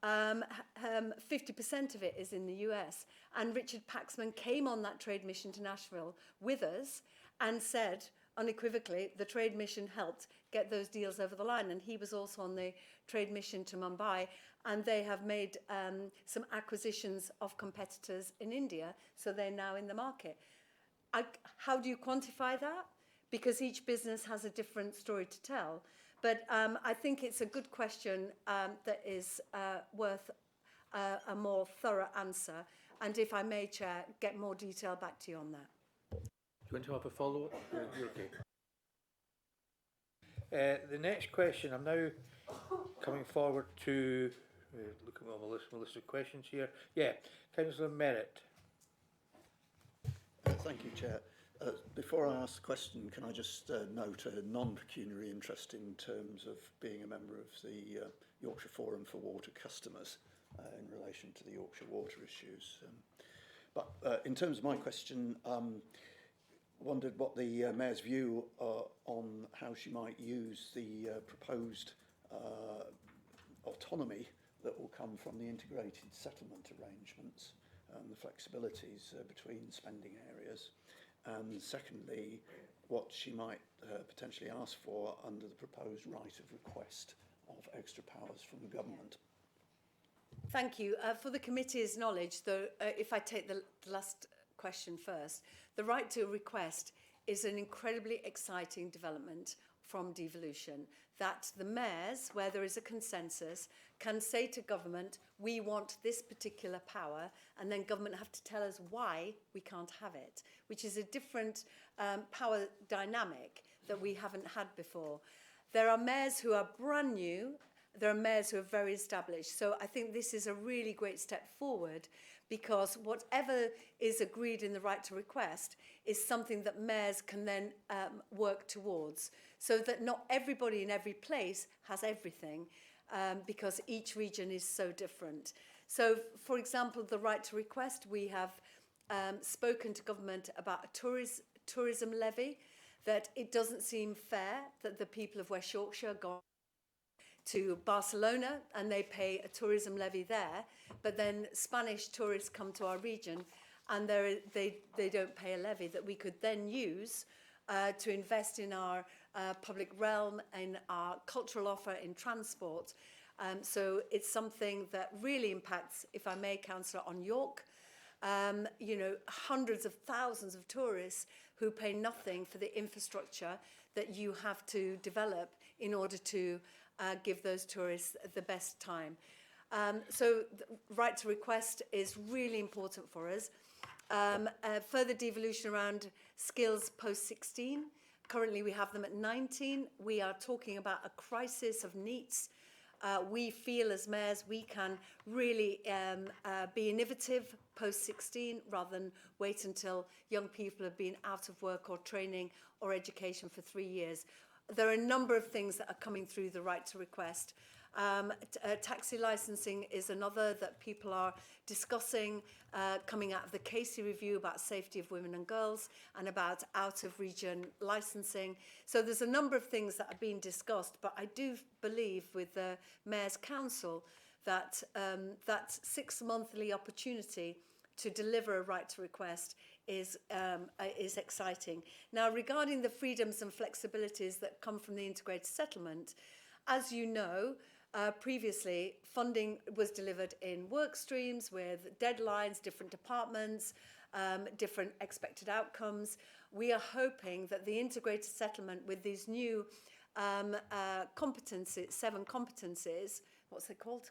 50% of it is in the US. And Richard Paxman came on that trade mission to Nashville with us and said unequivocally the trade mission helped get those deals over the line. And he was also on the trade mission to Mumbai, and they have made some acquisitions of competitors in India, so they're now in the market. How do you quantify that? Because each business has a different story to tell. But I think it's a good question that is worth a more thorough answer. And if I may, Chair, get more detail back to you on that. Do you want to have a follow-up? You're okay. The next question, I'm now coming forward to, look at my list of questions here. Yeah, Councillor Merritt. Thank you, Chair. Before I ask the question, can I just note a non-pecuniary interest in terms of being a member of the Yorkshire Forum for Water Customers in relation to the Yorkshire water issues. But in terms of my question, wondered what the Mayor's view on how she might use the proposed autonomy that will come from the integrated settlement arrangements and the flexibilities between spending areas. And secondly, what she might potentially ask for under the proposed right of request of extra powers from the government. Thank you. For the committee's knowledge, if I take the last question first, the right to request is an incredibly exciting development from devolution, that the mayors, where there is a consensus, can say to government, we want this particular power, and then government have to tell us why we can't have it, which is a different power dynamic that we haven't had before. There are mayors who are brand new, there are mayors who are very established. So I think this is a really great step forward, because whatever is agreed in the right to request is something that mayors can then work towards, so that not everybody in every place has everything, because each region is so different. So, for example, the right to request, we have spoken to government about a tourism levy, that it doesn't seem fair that the people of West Yorkshire go to Barcelona and they pay a tourism levy there, but then Spanish tourists come to our region and they don't pay a levy that we could then use to invest in our public realm, in our cultural offer, in transport. So it's something that really impacts, if I may, Councillor, on York. You know, hundreds of thousands of tourists who pay nothing for the infrastructure that you have to develop in order to give those tourists the best time. So the right to request is really important for us. Further devolution around skills post-16. Currently we have them at 19. We are talking about a crisis of needs. We feel as mayors we can really be innovative post-16 rather than wait until young people have been out of work or training or education for 3 years. There are a number of things that are coming through the right to request. Taxi licensing is another that people are discussing, coming out of the Casey review about safety of women and girls and about out-of-region licensing. So there's a number of things that are being discussed, but I do believe with the Mayor's Council that that 6-monthly opportunity to deliver a right to request is exciting. Now, regarding the freedoms and flexibilities that come from the integrated settlement, as you know, previously funding was delivered in work streams with deadlines, different departments, different expected outcomes. We are hoping that the integrated settlement with these new competencies, 7 competencies, what's it called?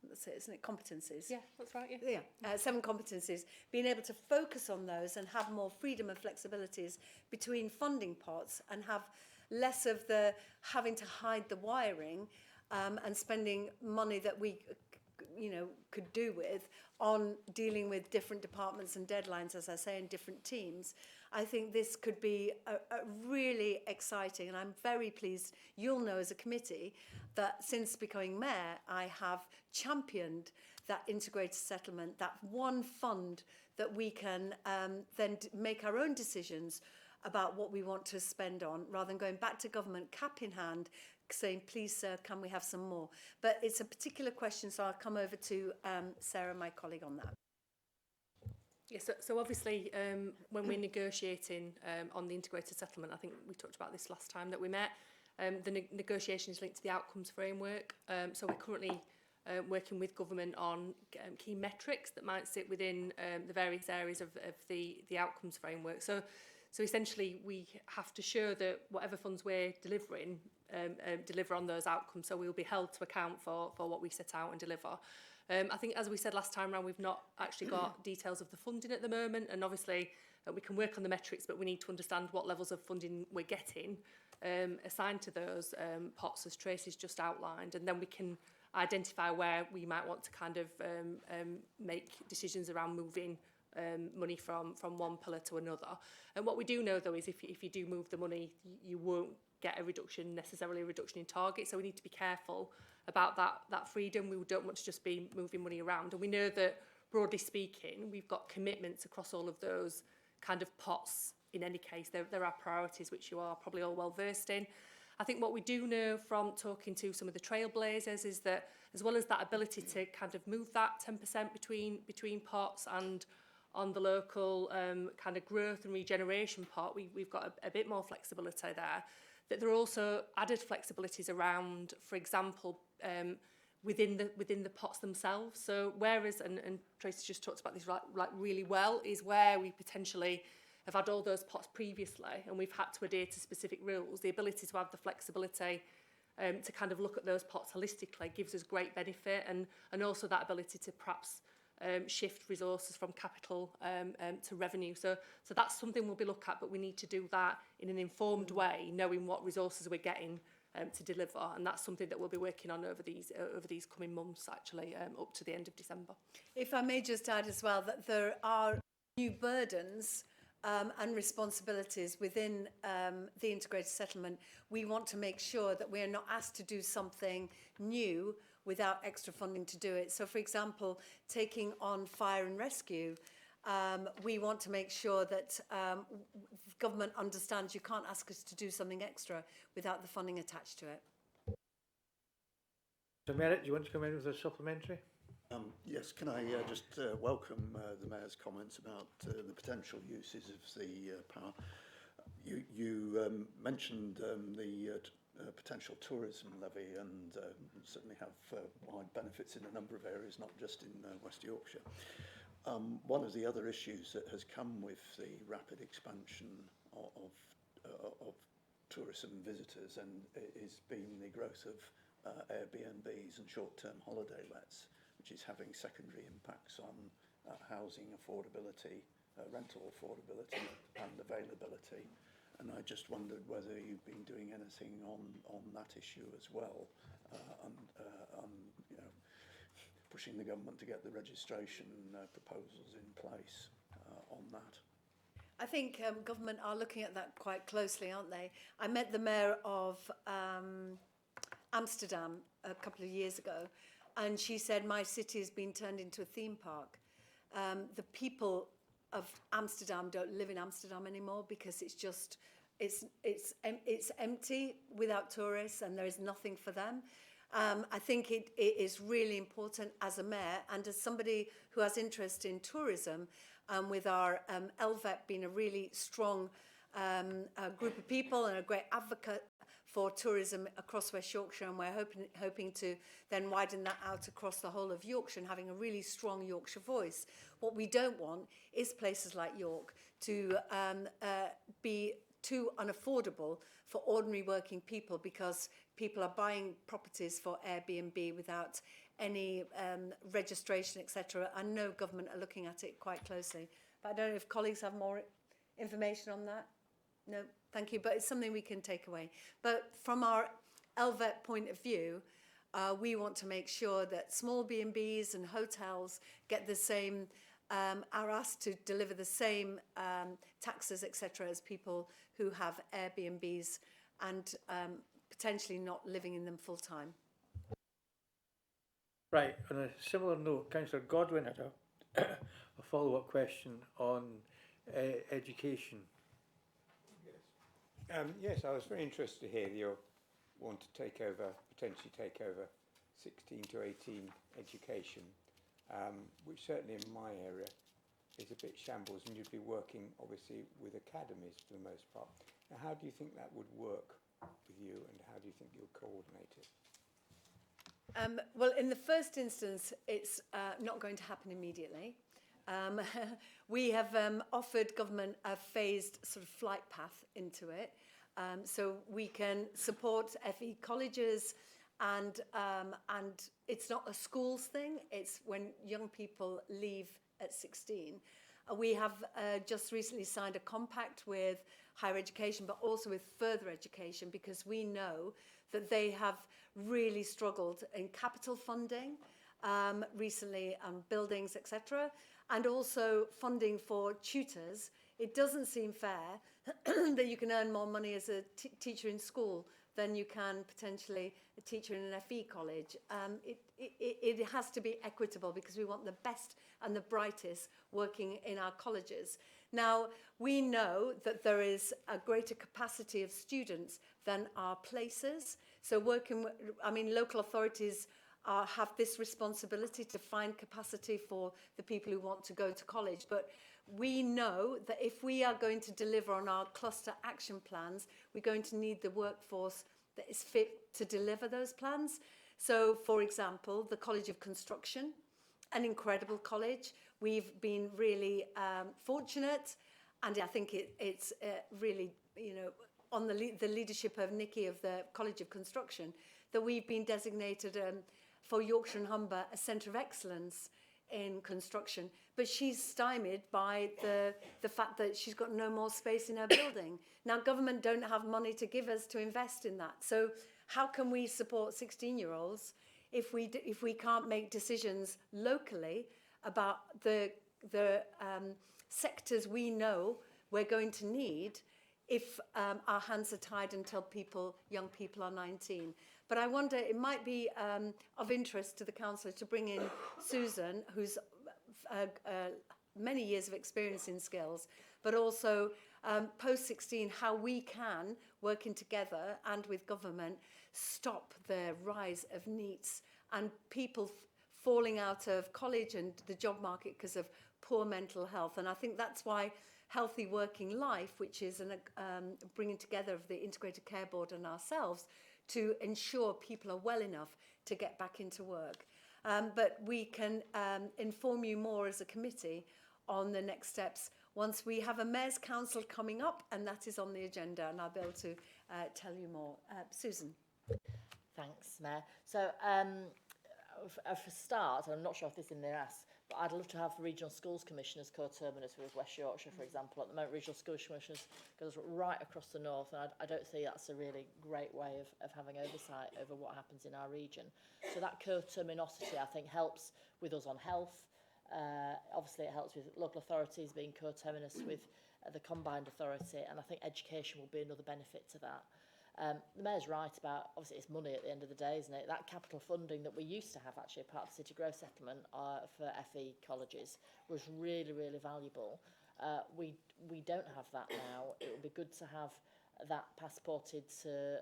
That's it, isn't it? Competencies. Yeah, that's right, yeah. Yeah, 7 competencies, being able to focus on those and have more freedom and flexibilities between funding pots and have less of the having to hide the wiring and spending money that we, you know, could do with on dealing with different departments and deadlines, as I say, in different teams. I think this could be a really exciting, and I'm very pleased, you'll know as a committee, that since becoming mayor, I have championed that integrated settlement, that one fund that we can then make our own decisions about what we want to spend on, rather than going back to government cap in hand, saying, please, sir, can we have some more? But it's a particular question, so I'll come over to Sarah, my colleague, on that. Yes, so obviously when we're negotiating on the integrated settlement, I think we talked about this last time that we met, the negotiation is linked to the outcomes framework. So we're currently working with government on key metrics that might sit within the various areas of the outcomes framework. So essentially we have to show that whatever funds we're delivering deliver on those outcomes, so we'll be held to account for what we set out and deliver. I think, as we said last time around, we've not actually got details of the funding at the moment, and obviously we can work on the metrics, but we need to understand what levels of funding we're getting assigned to those pots, as Tracy's just outlined, and then we can identify where we might want to kind of make decisions around moving money from one pillar to another. And what we do know, though, is if you do move the money, you won't get necessarily a reduction in target, so we need to be careful about that freedom. We don't want to just be moving money around, and we know that, broadly speaking, we've got commitments across all of those kind of pots. In any case, there are priorities which you are probably all well versed in. I think what we do know from talking to some of the trailblazers is that, as well as that ability to kind of move that 10% between pots, and on the local kind of growth and regeneration pot, we've got a bit more flexibility there. That there are also added flexibilities around, for example, within the pots themselves. So whereas, and Tracy just talked about this like really well, is where we potentially have had all those pots previously and we've had to adhere to specific rules, the ability to have the flexibility to kind of look at those pots holistically gives us great benefit, and also that ability to perhaps shift resources from capital to revenue. So that's something we'll be looking at, but we need to do that in an informed way, knowing what resources we're getting to deliver, and that's something that we'll be working on over these coming months, actually, up to the end of December. If I may just add as well that there are new burdens and responsibilities within the integrated settlement. We want to make sure that we are not asked to do something new without extra funding to do it. So, for example, taking on fire and rescue, we want to make sure that government understands you can't ask us to do something extra without the funding attached to it. So, Merritt, do you want to come in with a supplementary? Yes, can I just welcome the Mayor's comments about the potential uses of the power. You mentioned the potential tourism levy, and certainly have wide benefits in a number of areas, not just in West Yorkshire. One of the other issues that has come with the rapid expansion of tourism visitors and is been the growth of Airbnbs and short-term holiday lets, which is having secondary impacts on housing affordability, rental affordability and availability. And I just wondered whether you've been doing anything on that issue as well, and you know, pushing the government to get the registration proposals in place on that. I think government are looking at that quite closely, aren't they? I met the mayor of Amsterdam a couple of years ago, and she said, my city has been turned into a theme park. The people of Amsterdam don't live in Amsterdam anymore because it's just, it's empty without tourists and there is nothing for them. I think it is really important as a mayor and as somebody who has interest in tourism, with our LVET being a really strong group of people and a great advocate for tourism across West Yorkshire, and we're hoping to then widen that out across the whole of Yorkshire and having a really strong Yorkshire voice. What we don't want is places like York to be too unaffordable for ordinary working people, because people are buying properties for Airbnb without any registration, etc. I know government are looking at it quite closely, but I don't know if colleagues have more information on that. No, thank you, but it's something we can take away. But from our LVET point of view, we want to make sure that small B&Bs and hotels get the same, are asked to deliver the same taxes, etc., as people who have Airbnbs and potentially not living in them full time. Right, on a similar note, Councillor Godwin had a follow-up question on education. Yes, I was very interested to hear that you want to potentially take over 16 to 18 education, which certainly in my area is a bit shambles, and you'd be working obviously with academies for the most part. Now, how do you think that would work with you, and how do you think you'll coordinate it? Well, in the first instance, it's not going to happen immediately. We have offered government a phased sort of flight path into it, so we can support FE colleges, and it's not a schools thing. It's when young people leave at 16. We have just recently signed a compact with higher education, but also with further education, because we know that they have really struggled in capital funding recently, buildings, etc., and also funding for tutors. It doesn't seem fair that you can earn more money as a teacher in school than you can potentially a teacher in an FE college. It has to be equitable, because we want the best and the brightest working in our colleges. Now, we know that there is a greater capacity of students than our places. So local authorities have this responsibility to find capacity for the people who want to go to college. But we know that if we are going to deliver on our cluster action plans, we're going to need the workforce that is fit to deliver those plans. So, for example, the College of Construction, an incredible college. We've been really fortunate And I think it's really, you know, on the leadership of Nikki of the College of Construction, that we've been designated for Yorkshire and Humber a centre of excellence in construction. But she's stymied by the fact that she's got no more space in her building. Now, government don't have money to give us to invest in that. So how can we support 16-year-olds if we can't make decisions locally about the sectors we know we're going to need if our hands are tied until young people are 19. But I wonder, it might be of interest to the councillor to bring in Susan, who's many years of experience in skills, but also post-16, how we can, working together and with government, stop the rise of NEETs and people falling out of college and the job market because of poor mental health. And I think that's why Healthy Working Life, which is bringing together of the Integrated Care Board and ourselves to ensure people are well enough to get back into work. But we can inform you more as a committee on the next steps once we have a Mayor's Council coming up, and that is on the agenda, and I'll be able to tell you more. Susan. Thanks, Mayor. So, for a start, and I'm not sure if this is in the ask, but I'd love to have regional schools commissioners co-terminus with West Yorkshire, for example. At the moment, regional schools commissioners goes right across the north, and I don't think that's a really great way of having oversight over what happens in our region. So that co-terminosity, I think, helps with us on health. Obviously, it helps with local authorities being co-terminus with the combined authority, and I think education will be another benefit to that. The Mayor's right about, obviously it's money at the end of the day, isn't it? That capital funding that we used to have actually part of the City Growth Settlement for FE colleges was really, really valuable. We don't have that now. It would be good to have that passported to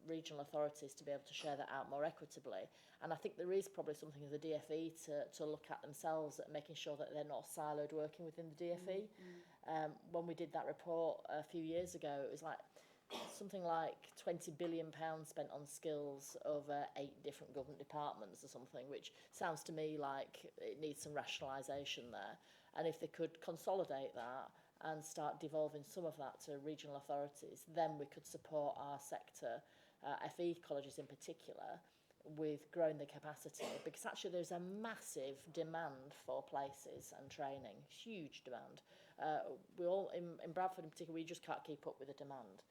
regional authorities to be able to share that out more equitably. And I think there is probably something of the DFE to look at themselves, at making sure that they're not siloed working within the DFE. When we did that report a few years ago, it was like something like £20 billion spent on skills over 8 different government departments or something, which sounds to me like it needs some rationalisation there. And if they could consolidate that and start devolving some of that to regional authorities, then we could support our sector, FE colleges in particular, with growing the capacity, because actually there's a massive demand for places and training, huge demand. We all, in Bradford in particular, we just can't keep up with the demand.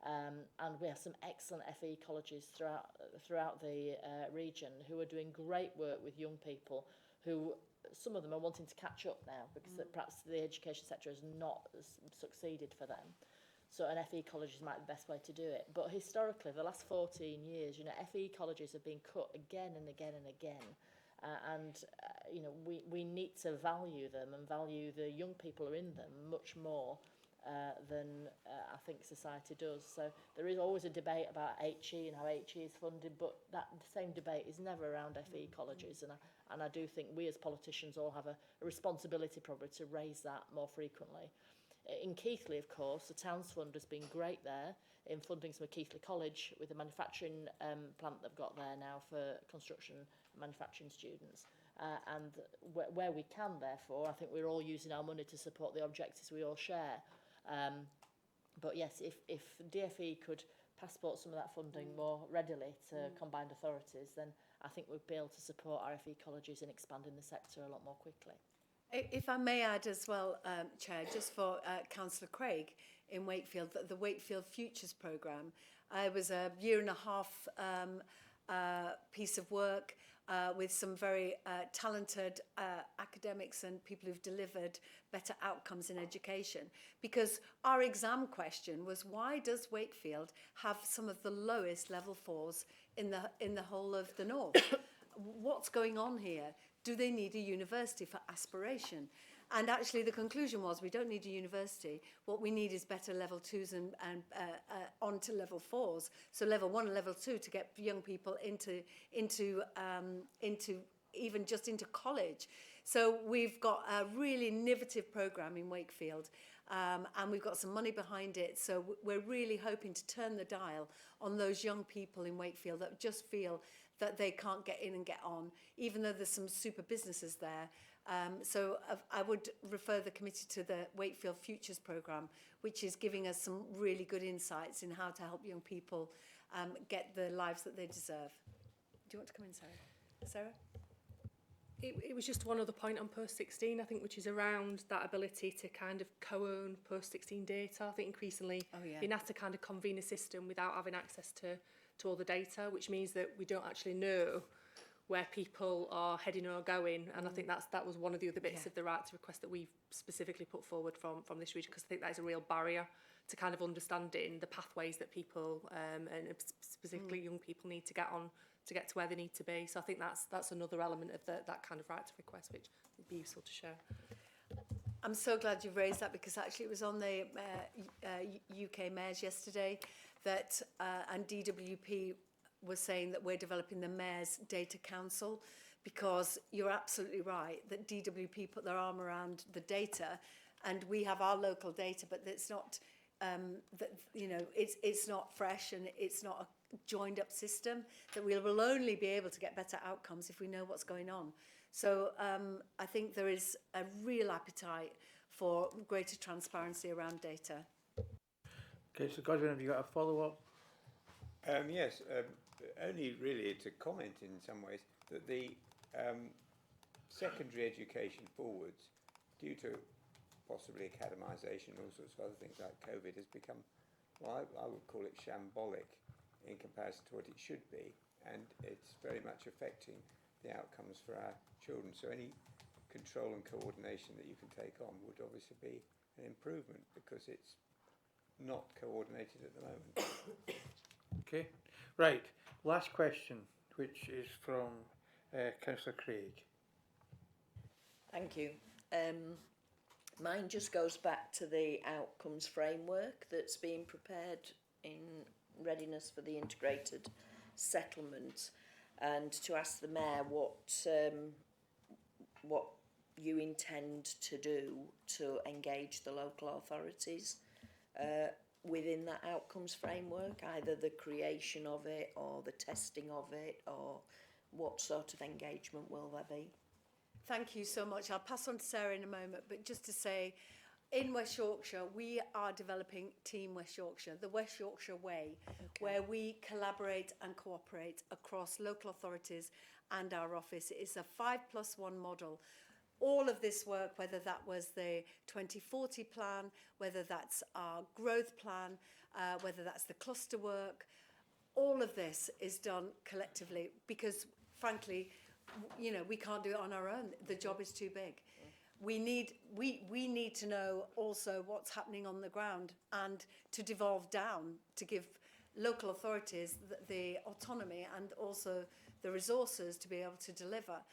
And we have some excellent FE colleges throughout the region who are doing great work with young people who, some of them are wanting to catch up now because perhaps the education sector has not succeeded for them. So an FE college might be the best way to do it. But historically, the last 14 years, you know, FE colleges have been cut again and again and again. You know, we need to value them and value the young people who are in them much more than I think society does. So there is always a debate about HE and how HE is funded, but that same debate is never around FE colleges. And I do think we as politicians all have a responsibility probably to raise that more frequently. In Keighley, of course, the Towns Fund has been great there in funding some of Keighley College with the manufacturing plant they've got there now for construction and manufacturing students. And where we can, therefore, I think we're all using our money to support the objectives we all share. But yes, if DFE could passport some of that funding more readily to combined authorities, then I think we'd be able to support our FE colleges in expanding the sector a lot more quickly. If I may add as well, Chair, just for Councillor Craig in Wakefield, the Wakefield Futures Programme. It was a 1.5 year piece of work with some very talented academics and people who've delivered better outcomes in education. Because our exam question was, why does Wakefield have some of the lowest level 4s in the whole of the north? What's going on here? Do they need a university for aspiration? And actually the conclusion was we don't need a university. What we need is better level 2s and on to level 4s. So level 1 and level 2 to get young people into even just into college. So we've got a really innovative programme in Wakefield and we've got some money behind it. So we're really hoping to turn the dial on those young people in Wakefield that just feel that they can't get in and get on, even though there's some super businesses there. So I would refer the committee to the Wakefield Futures programme, which is giving us some really good insights in how to help young people get the lives that they deserve. Do you want to come in, Sarah? Sarah? It was just one other point on post-16, I think, which is around that ability to kind of co-own post-16 data. I think increasingly being asked to kind of convene a system without having access to all the data, which means that we don't actually know where people are heading or going. And I think that was one of the other bits of the right to request that we've specifically put forward from this region, because I think that is a real barrier to kind of understanding the pathways that people and specifically young people need to get on to get to where they need to be. So I think that's another element of that kind of right to request, which would be useful to share. I'm so glad you've raised that, because actually it was on the UK mayors yesterday that and DWP was saying that we're developing the Mayor's Data Council, because you're absolutely right that DWP put their arm around the data, and we have our local data, but it's not it's not fresh, and it's not a joined up system, that we will only be able to get better outcomes if we know what's going on. So I think there is a real appetite for greater transparency around data. Okay, so Godwin, have you got a follow-up? Yes, only really to comment in some ways that the secondary education forwards, due to possibly academisation and all sorts of other things like COVID, has become, well, I would call it shambolic in comparison to what it should be, and it's very much affecting the outcomes for our children. So any control and coordination that you can take on would obviously be an improvement, because it's not coordinated at the moment. Okay, right. Last question, which is from Councillor Craig. Thank you. Mine just goes back to the outcomes framework that's being prepared in readiness for the integrated settlement, and to ask the Mayor what you intend to do to engage the local authorities within that outcomes framework, either the creation of it or the testing of it, or what sort of engagement will there be? Thank you so much. I'll pass on to Sarah in a moment, but just to say, in West Yorkshire, we are developing Team West Yorkshire, the West Yorkshire Way, where we collaborate and cooperate across local authorities and our office. It is a 5+1 model. All of this work, whether that was the 2040 plan, whether that's our growth plan, whether that's the cluster work, all of this is done collectively, because frankly, we can't do it on our own. The job is too big. We need to know also what's happening on the ground, and to devolve down to give local authorities the autonomy and also the resources to be able to deliver.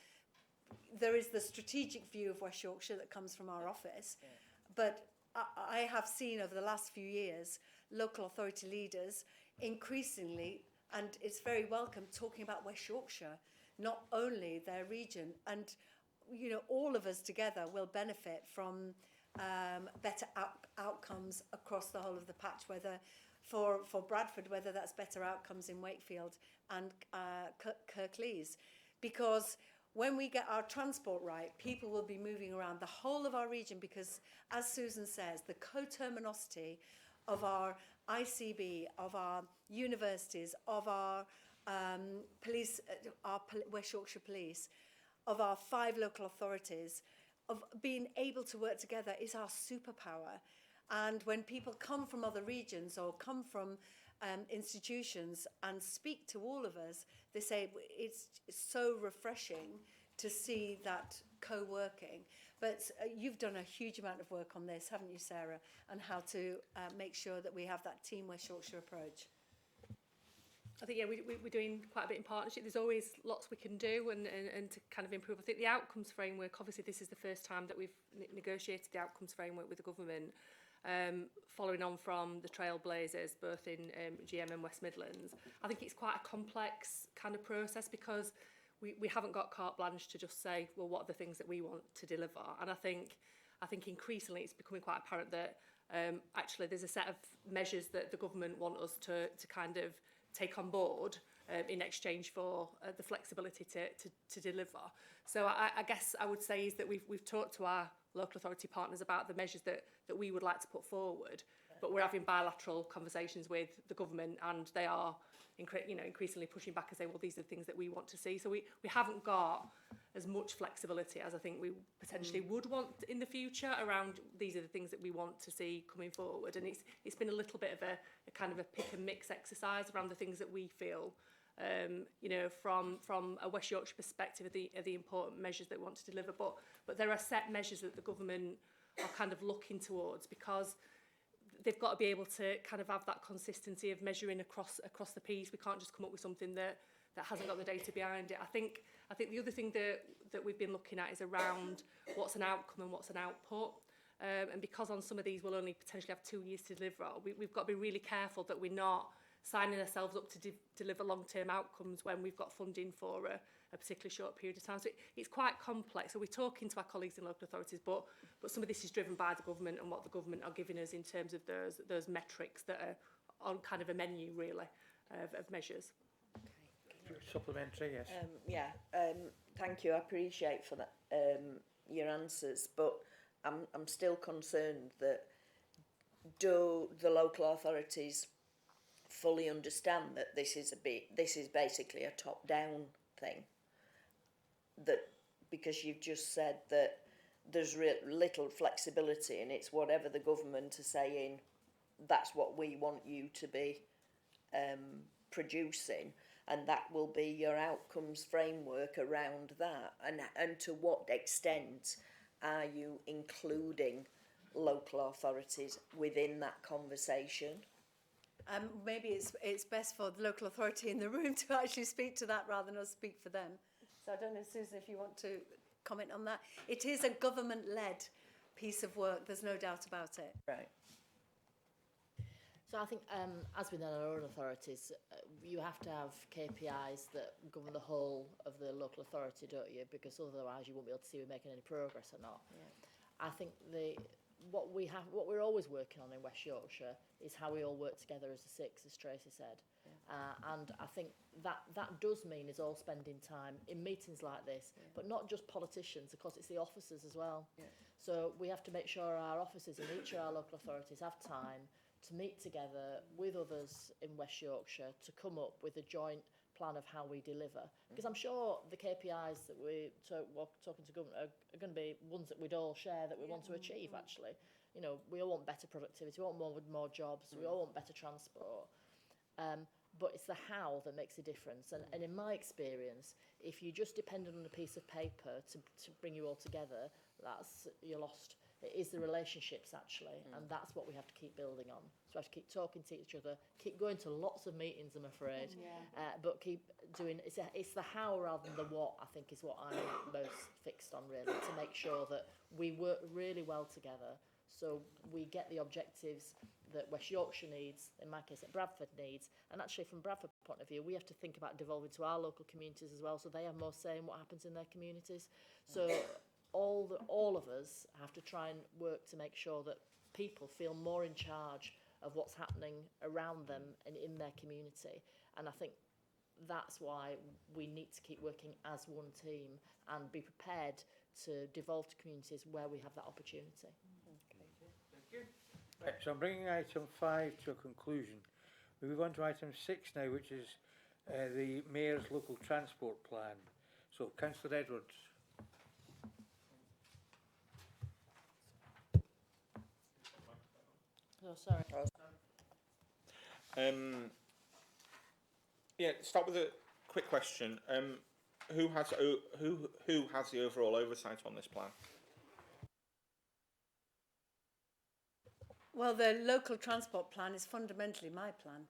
There is the strategic view of West Yorkshire that comes from our office, but I have seen over the last few years local authority leaders increasingly, and it's very welcome, talking about West Yorkshire, not only their region. And all of us together will benefit from better outcomes across the whole of the patch, whether for Bradford, whether that's better outcomes in Wakefield and Kirklees, because when we get our transport right, people will be moving around the whole of our region, because, as Susan says, the coterminosity of our ICB, of our universities, of our police, West Yorkshire Police, of our 5 local authorities, of being able to work together is our superpower. And when people come from other regions or come from institutions and speak to all of us, they say it's so refreshing to see that co-working. But you've done a huge amount of work on this, haven't you, Sarah, and how to make sure that we have that Team West Yorkshire approach. I think, we're doing quite a bit in partnership. There's always lots we can do and to kind of improve. I think the outcomes framework, obviously this is the first time that we've negotiated the outcomes framework with the government, following on from the trailblazers, both in GM and West Midlands. I think it's quite a complex kind of process, because we haven't got carte blanche to just say, well, what are the things that we want to deliver? And I think increasingly it's becoming quite apparent that actually there's a set of measures that the government want us to kind of take on board, in exchange for the flexibility to deliver. So I guess I would say is that we've talked to our local authority partners about the measures that we would like to put forward, but we're having bilateral conversations with the government, and they are increasingly pushing back and saying, well, these are the things that we want to see. So we haven't got as much flexibility as I think we potentially would want in the future around these are the things that we want to see coming forward. And it's been a little bit of a kind of a pick and mix exercise around the things that we feel, from a West Yorkshire perspective are the important measures that we want to deliver. But there are set measures that the government are kind of looking towards, because they've got to be able to kind of have that consistency of measuring across the piece. We can't just come up with something that hasn't got the data behind it. I think the other thing that we've been looking at is around what's an outcome and what's an output. And because on some of these we'll only potentially have 2 years to deliver, we've got to be really careful that we're not signing ourselves up to deliver long-term outcomes when we've got funding for a particularly short period of time. So it's quite complex. So we're talking to our colleagues in local authorities, but some of this is driven by the government and what the government are giving us in terms of those metrics that are on kind of a menu, really, of measures. Supplementary, yes. Thank you. I appreciate for that your answers, but I'm still concerned that do the local authorities fully understand that this is basically a top-down thing? That because you've just said that there's little flexibility and it's whatever the government are saying, that's what we want you to be producing, and that will be your outcomes framework around that. And to what extent are you including local authorities within that conversation? Maybe it's best for the local authority in the room to actually speak to that rather than us speak for them. So I don't know, Susan, if you want to comment on that. It is a government-led piece of work, there's no doubt about it. Right. So I think, as with our own authorities, you have to have KPIs that govern the whole of the local authority, don't you? Because otherwise you won't be able to see we're making any progress or not. Yeah. I think what we're always working on in West Yorkshire is how we all work together as a six, as Tracy said. Yeah. And I think that does mean is all spending time in meetings like this, but not just politicians, of course it's the officers as well. Yeah. So we have to make sure our officers in each of our local authorities have time to meet together with others in West Yorkshire to come up with a joint plan of how we deliver. Because I'm sure the KPIs that we're talking to government are going to be ones that we'd all share that we want to achieve, actually. You know, we all want better productivity, we want more jobs, we all want better transport. But it's the how that makes a difference. And in my experience, if you just depended on a piece of paper to bring you all together, you're lost. It is the relationships, actually, and that's what we have to keep building on. So we have to keep talking to each other, keep going to lots of meetings, I'm afraid, but keep doing, it's the how rather than the what, I think, is what I'm most fixed on, really, to make sure that we work really well together so we get the objectives that West Yorkshire needs, in my case that Bradford needs, and actually from Bradford's point of view we have to think about devolving to our local communities as well, so they have more say in what happens in their communities. So all of us have to try and work to make sure that people feel more in charge of what's happening around them and in their community. And I think that's why we need to keep working as one team and be prepared to devolve to communities where we have that opportunity. Thank you. Right, so I'm bringing item 5 to a conclusion. We move on to item 6 now, which is the Mayor's Local Transport Plan. So, Councillor Edwards. Oh, sorry. Start with a quick question. Who has the overall oversight on this plan? Well, the local transport plan is fundamentally my plan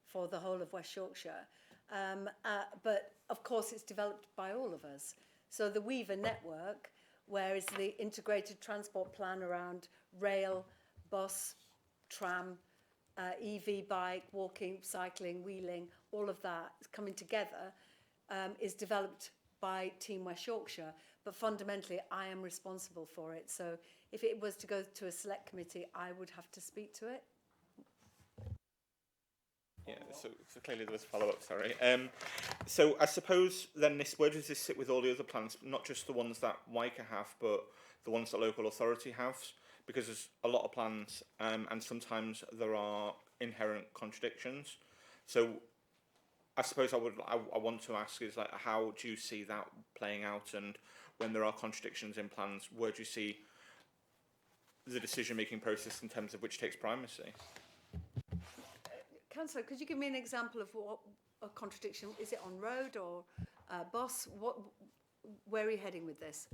for the whole of West Yorkshire. But of course it's developed by all of us. So the Weaver network, where is the integrated transport plan around rail, bus, tram, EV bike, walking, cycling, wheeling, all of that is coming together, is developed by Team West Yorkshire, but fundamentally I am responsible for it. So if it was to go to a select committee, I would have to speak to it. Yeah, so clearly there was a follow-up, sorry. So I suppose then where does this sit with all the other plans, not just the ones that WICA have, but the ones that local authority have? Because there's a lot of plans, and sometimes there are inherent contradictions. So I suppose I want to ask is, like, how do you see that playing out, and when there are contradictions in plans, where do you see the decision-making process in terms of which takes primacy? Councillor, could you give me an example of what a contradiction is? It on road or bus? Where are you heading with this?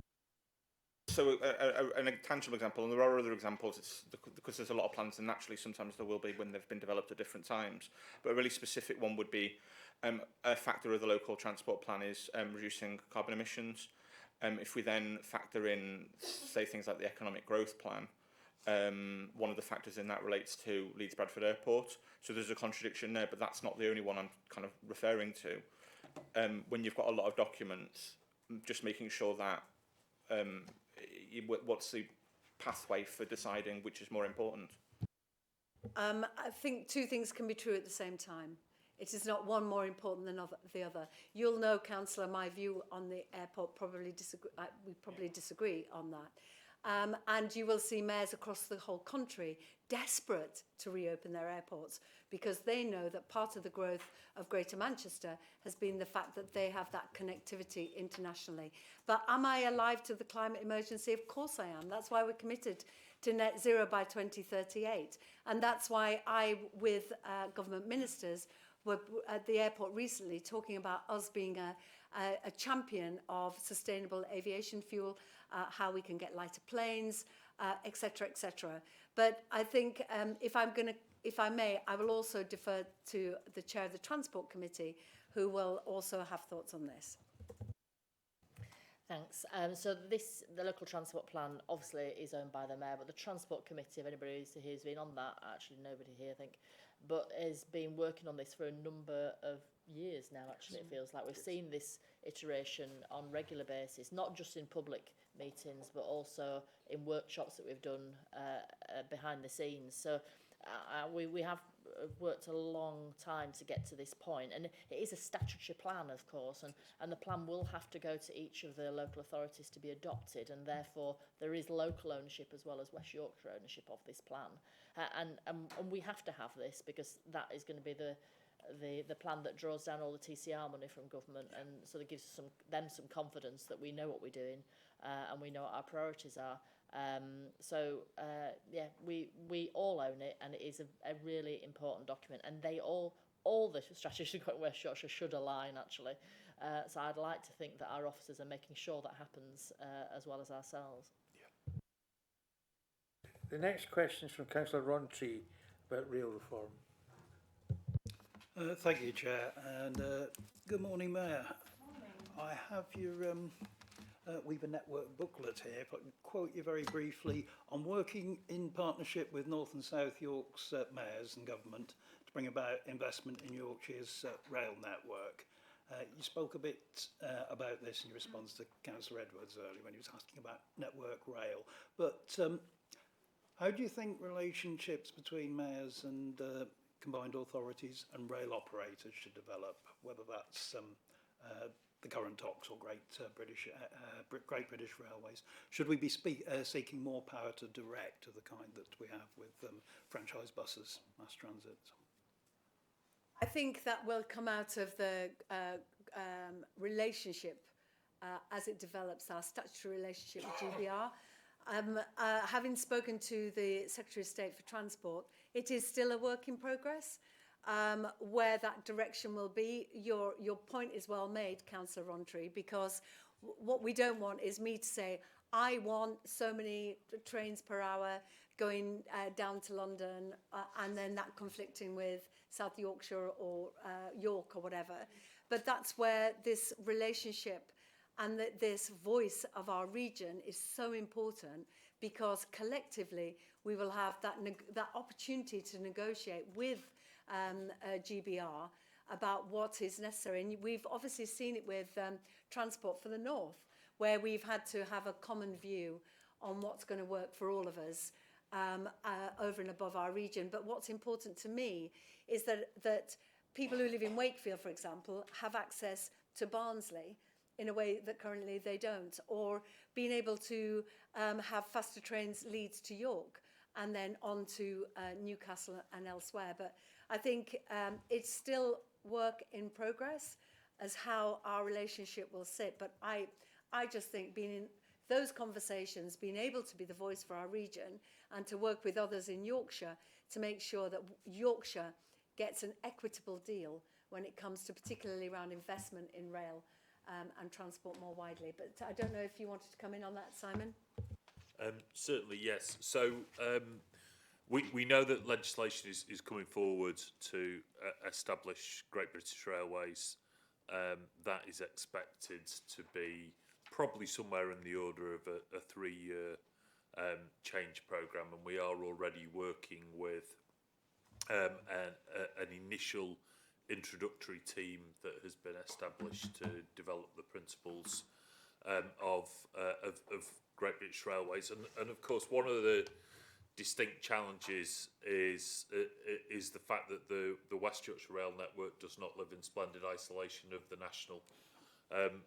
So a tangible example, and there are other examples, it's because there's a lot of plans, and naturally sometimes there will be when they've been developed at different times, but a really specific one would be a factor of the local transport plan is reducing carbon emissions. If we then factor in, say, things like the economic growth plan, one of the factors in that relates to Leeds Bradford Airport. So there's a contradiction there, but that's not the only one I'm kind of referring to. When you've got a lot of documents, just making sure that what's the pathway for deciding which is more important? I think two things can be true at the same time. It is not one more important than the other. You'll know, Councillor, my view on the airport probably we probably disagree on that. And you will see mayors across the whole country desperate to reopen their airports because they know that part of the growth of Greater Manchester has been the fact that they have that connectivity internationally. But am I alive to the climate emergency? Of course I am. That's why we're committed to net zero by 2038. And that's why I, with government ministers, were at the airport recently talking about us being a champion of sustainable aviation fuel, how we can get lighter planes, etc., etc. But I think if I may, I will also defer to the chair of the Transport Committee, who will also have thoughts on this. Thanks. So the local transport plan obviously is owned by the mayor, but the Transport Committee, if anybody who's been on that, actually nobody here, I think, but has been working on this for a number of years now, actually. It feels like we've seen this iteration on regular basis, not just in public meetings, but also in workshops that we've done behind the scenes. So we have worked a long time to get to this point, and it is a statutory plan, of course, and the plan will have to go to each of the local authorities to be adopted, and therefore there is local ownership as well as West Yorkshire ownership of this plan, and we have to have this because that is going to be the plan that draws down all the TCR money from government, and so that gives them some confidence that we know what we're doing and we know what our priorities are. We all own it, and it is a really important document, and all the strategies going West Yorkshire should align, actually. So I'd like to think that our officers are making sure that happens as well as ourselves. The next question is from Councillor Rowntree about rail reform. Thank you, Chair, and good morning, Mayor. I have your Weaver Network booklet here. If I can quote you very briefly, I'm working in partnership with North and South York's mayors and government to bring about investment in Yorkshire's rail network. You spoke a bit about this in response to Councillor Edwards earlier when he was asking about Network Rail, but how do you think relationships between mayors and combined authorities and rail operators should develop, whether that's the current talks or Great British Railways? Should we be seeking more power to direct of the kind that we have with franchise buses, mass transit? I think that will come out of the relationship as it develops, our statutory relationship with GBR. Having spoken to the Secretary of State for Transport, it is still a work in progress. Where that direction will be, your point is well made, Councillor Rowntree, because what we don't want is me to say, I want so many trains per hour going down to London, and then that conflicting with South Yorkshire or York or whatever. But that's where this relationship and this voice of our region is so important, because collectively we will have that opportunity to negotiate with GBR about what is necessary. And we've obviously seen it with Transport for the North, where we've had to have a common view on what's going to work for all of us over and above our region. But what's important to me is that people who live in Wakefield, for example, have access to Barnsley in a way that currently they don't, or being able to have faster trains Leeds to York and then on to Newcastle and elsewhere. But I think it's still work in progress as how our relationship will sit. But I just think being in those conversations, being able to be the voice for our region and to work with others in Yorkshire to make sure that Yorkshire gets an equitable deal when it comes to particularly around investment in rail and transport more widely. But I don't know if you wanted to come in on that, Simon? Certainly, yes. So we know that legislation is coming forward to establish Great British Railways. That is expected to be probably somewhere in the order of a 3-year change programme, and we are already working with an initial introductory team that has been established to develop the principles of Great British Railways, and of course one of the distinct challenges is the fact that the West Yorkshire Rail Network does not live in splendid isolation of the national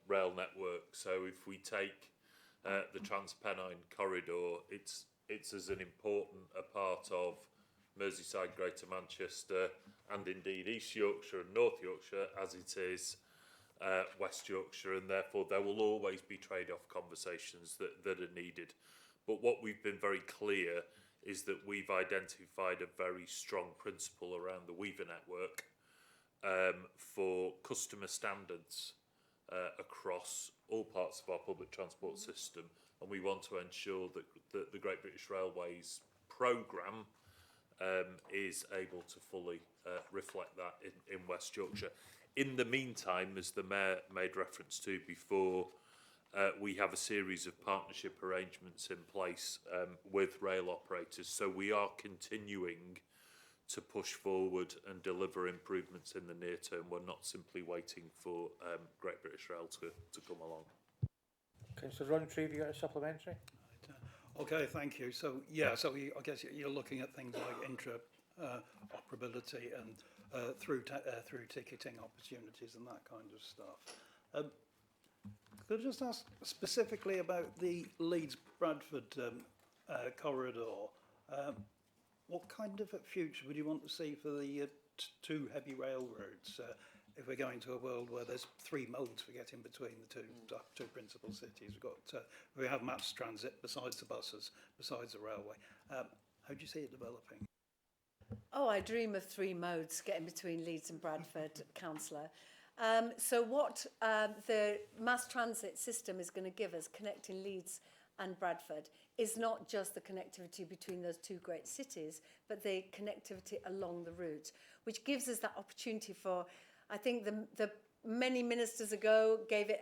rail network. So if we take the Transpennine Corridor, it's as an important a part of Merseyside, Greater Manchester, and indeed East Yorkshire and North Yorkshire as it is West Yorkshire, and therefore there will always be trade-off conversations that are needed. But what we've been very clear is that we've identified a very strong principle around the Weaver network for customer standards across all parts of our public transport system, and we want to ensure that the Great British Railways programme is able to fully reflect that in West Yorkshire. In the meantime, as the Mayor made reference to before, we have a series of partnership arrangements in place with rail operators, so we are continuing to push forward and deliver improvements in the near term. We're not simply waiting for Great British Rail to come along. Councillor Rowntree, have you got a supplementary? Okay, thank you. So, yeah, so I guess you're looking at things like interoperability and through ticketing opportunities and that kind of stuff. Could I just ask specifically about the Leeds-Bradford corridor? What kind of a future would you want to see for the two heavy railroads if we're going to a world where there's 3 modes for getting between the two principal cities? We have mass transit besides the buses, besides the railway. How do you see it developing? Oh, I dream of 3 modes getting between Leeds and Bradford, Councillor. So what the mass transit system is going to give us, connecting Leeds and Bradford, is not just the connectivity between those 2 great cities, but the connectivity along the route, which gives us that opportunity for, I think the many ministers ago gave it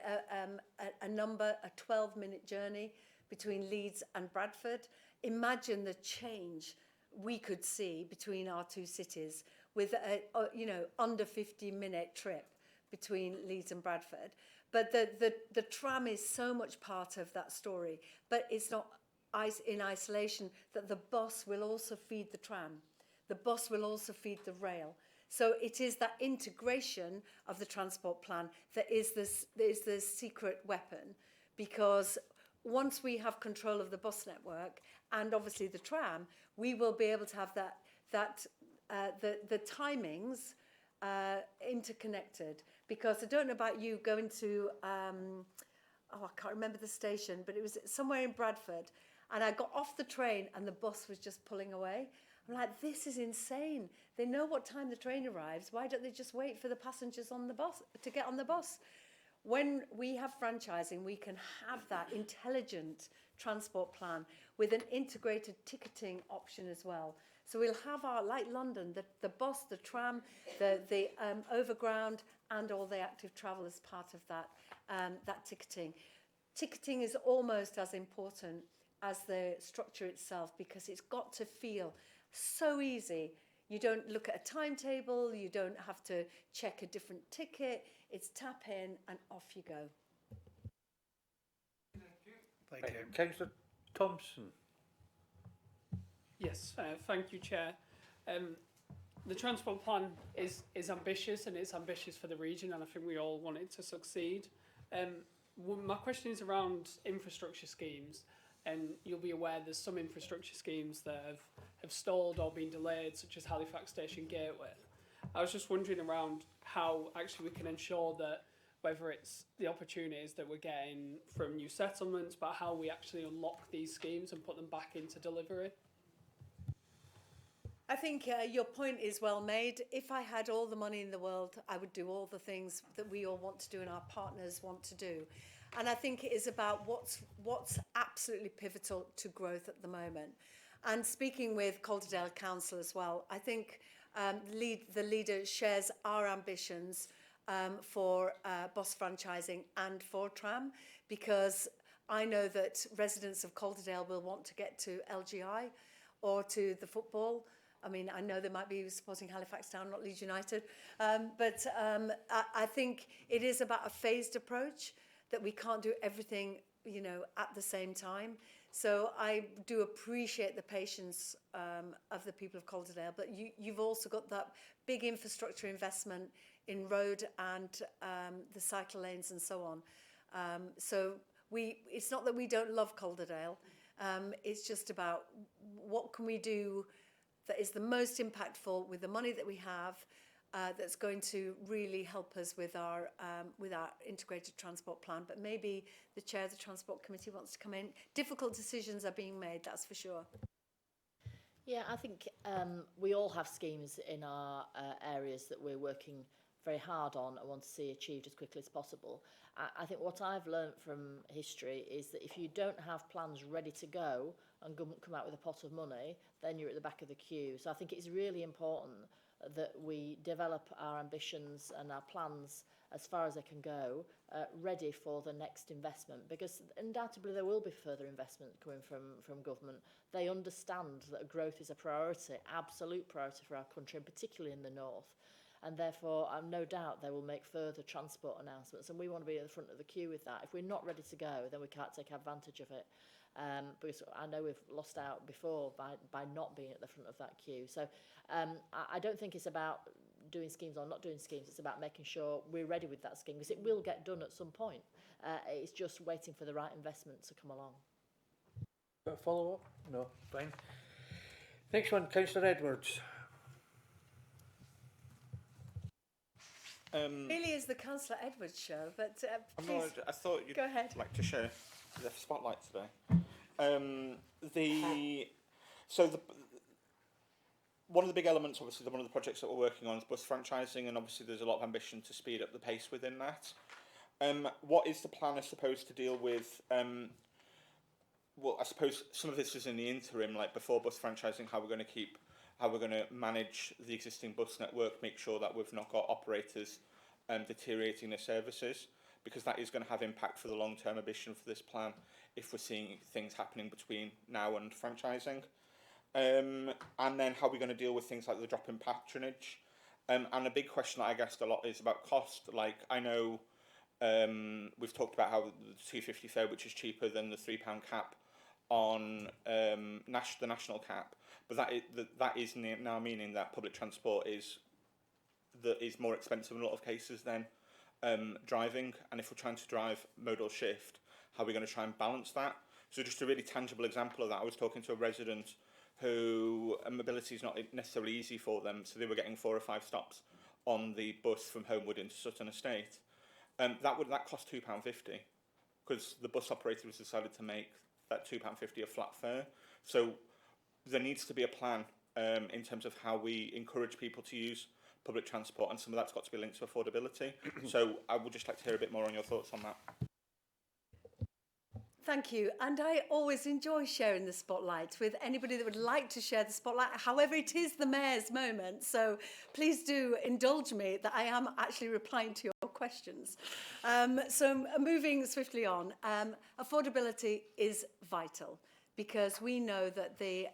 a number, a 12-minute journey between Leeds and Bradford. Imagine the change we could see between our 2 cities with a under 50-minute trip between Leeds and Bradford. But the tram is so much part of that story, but it's not in isolation, that the bus will also feed the tram. The bus will also feed the rail. So it is that integration of the transport plan that is the secret weapon, because once we have control of the bus network and obviously the tram, we will be able to have the timings interconnected. Because I don't know about you going to, I can't remember the station, but it was somewhere in Bradford, and I got off the train and the bus was just pulling away. I'm like, this is insane. They know what time the train arrives. Why don't they just wait for the passengers on the bus to get on the bus? When we have franchising, we can have that intelligent transport plan with an integrated ticketing option as well. So we'll have our, like London, the bus, the tram, the overground, and all the active travel as part of that ticketing. Ticketing is almost as important as the structure itself, because it's got to feel so easy. You don't look at a timetable, you don't have to check a different ticket. It's tap in and off you go. Thank you. Councillor Thompson. Yes, thank you, Chair. the transport plan is ambitious, and it's ambitious for the region, and I think we all want it to succeed. My question is around infrastructure schemes, and you'll be aware there's some infrastructure schemes that have stalled or been delayed, such as Halifax Station Gateway. I was just wondering around how actually we can ensure that, whether it's the opportunities that we're getting from new settlements, but how we actually unlock these schemes and put them back into delivery. I think your point is well made. If I had all the money in the world, I would do all the things that we all want to do and our partners want to do. And I think it is about what's absolutely pivotal to growth at the moment. And speaking with Calderdale Council as well, I think the leader shares our ambitions for bus franchising and for tram, because I know that residents of Calderdale will want to get to LGI or to the football. I mean, I know they might be supporting Halifax Town, not Leeds United, but I think it is about a phased approach, that we can't do everything, you know, at the same time. So I do appreciate the patience of the people of Calderdale, but you've also got that big infrastructure investment in road and the cycle lanes and so on. So it's not that we don't love Calderdale, it's just about what can we do that is the most impactful with the money that we have, that's going to really help us with our integrated transport plan. But maybe the chair of the Transport Committee wants to come in. Difficult decisions are being made, that's for sure. Yeah, I think we all have schemes in our areas that we're working very hard on and want to see achieved as quickly as possible. I think what I've learned from history is that if you don't have plans ready to go and government come out with a pot of money, then you're at the back of the queue. So I think it's really important that we develop our ambitions and our plans as far as they can go, ready for the next investment, because undoubtedly there will be further investment coming from government. They understand that growth is a priority, absolute priority for our country, and particularly in the north. And therefore, I've no doubt they will make further transport announcements, and we want to be at the front of the queue with that. If we're not ready to go, then we can't take advantage of it. Because I know we've lost out before by not being at the front of that queue. So I don't think it's about doing schemes or not doing schemes. It's about making sure we're ready with that scheme, because it will get done at some point. It's just waiting for the right investment to come along. Got a follow-up? No, fine. Next one, Councillor Edwards. Really is the Councillor Edwards show, but please, I thought you'd go ahead. like to share the spotlight today. One of the big elements, obviously, one of the projects that we're working on is bus franchising, and obviously there's a lot of ambition to speed up the pace within that. What is the plan, I suppose, to deal with? Well, I suppose some of this is in the interim, like before bus franchising, how we're going to manage the existing bus network, make sure that we've not got operators deteriorating their services, because that is going to have impact for the long-term ambition for this plan if we're seeing things happening between now and franchising. And then how we're going to deal with things like the drop in patronage. And a big question that I guess a lot is about cost. Like, I know we've talked about how the £2.50 fare, which is cheaper than the £3 cap on the national cap, but that is now meaning that public transport is more expensive in a lot of cases than driving. And if we're trying to drive modal shift, how are we going to try and balance that? So just a really tangible example of that, I was talking to a resident who mobility is not necessarily easy for them, so they were getting 4 or 5 stops on the bus from Homewood into Sutton Estate. That cost £2.50, because the bus operator has decided to make that £2.50 a flat fare. So there needs to be a plan in terms of how we encourage people to use public transport, and some of that's got to be linked to affordability. So I would just like to hear a bit more on your thoughts on that. Thank you. And I always enjoy sharing the spotlight with anybody that would like to share the spotlight. However, it is the Mayor's moment, so please do indulge me that I am actually replying to your questions. So moving swiftly on, affordability is vital, because we know that the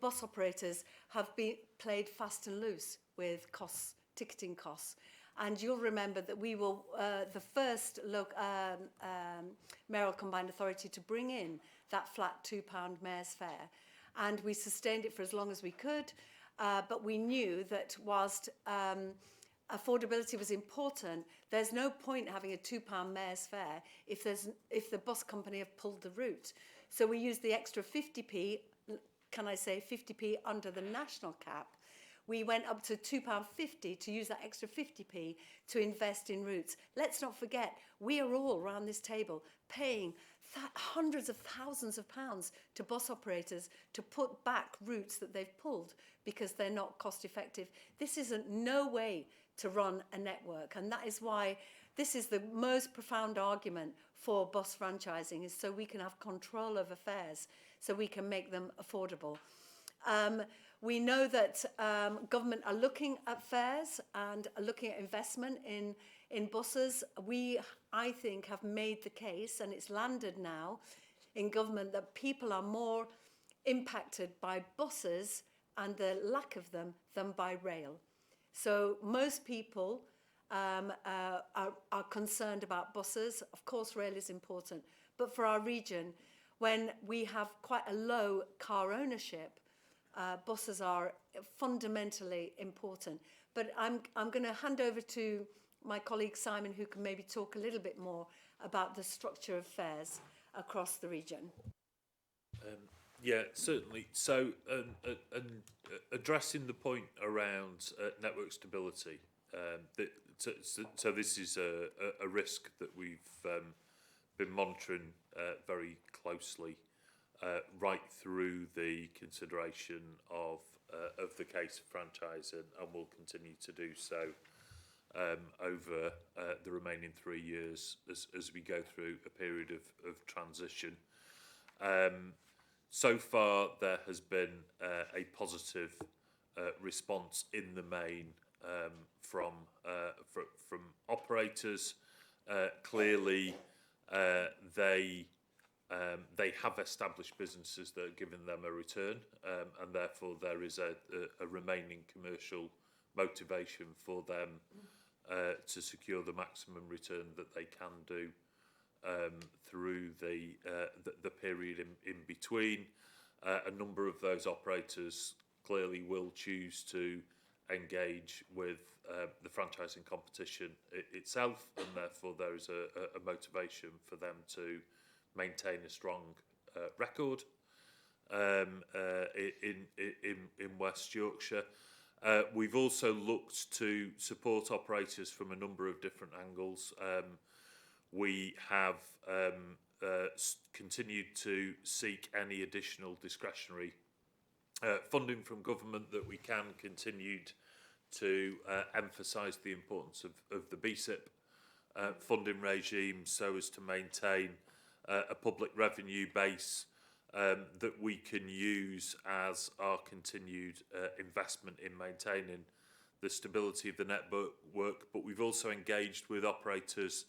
bus operators have been played fast and loose with costs, ticketing costs. And you'll remember that we were the first mayoral combined authority to bring in that flat £2 mayor's fare. And we sustained it for as long as we could. but we knew that whilst affordability was important, there's no point having a £2 mayor's fare if the bus company have pulled the route. So we used the extra 50p, can I say 50p under the national cap. We went up to £2.50 to use that extra 50p to invest in routes. Let's not forget, we are all around this table paying hundreds of thousands of pounds to bus operators to put back routes that they've pulled because they're not cost effective. This isn't no way to run a network, and that is why this is the most profound argument for bus franchising, is so we can have control over fares, so we can make them affordable. We know that government are looking at fares and are looking at investment in buses. We, I think, have made the case, and it's landed now in government, that people are more impacted by buses and the lack of them than by rail. So most people are concerned about buses. Of course, rail is important. But for our region, when we have quite a low car ownership, buses are fundamentally important. But I'm going to hand over to my colleague Simon, who can maybe talk a little bit more about the structure of fares across the region. Yeah, certainly. So, addressing the point around network stability, so this is a risk that we've been monitoring very closely right through the consideration of the case of franchise, and will continue to do so over the remaining 3 years as we go through a period of transition. So far, there has been a positive response in the main from operators. Clearly, they have established businesses that are giving them a return, and therefore there is a remaining commercial motivation for them to secure the maximum return that they can do through the period in between. A number of those operators clearly will choose to engage with the franchising competition itself, and therefore there is a motivation for them to maintain a strong record in West Yorkshire. We've also looked to support operators from a number of different angles. We have continued to seek any additional discretionary funding from government that we can, continued to emphasise the importance of the BSIP funding regime, so as to maintain a public revenue base that we can use as our continued investment in maintaining the stability of the network. But we've also engaged with operators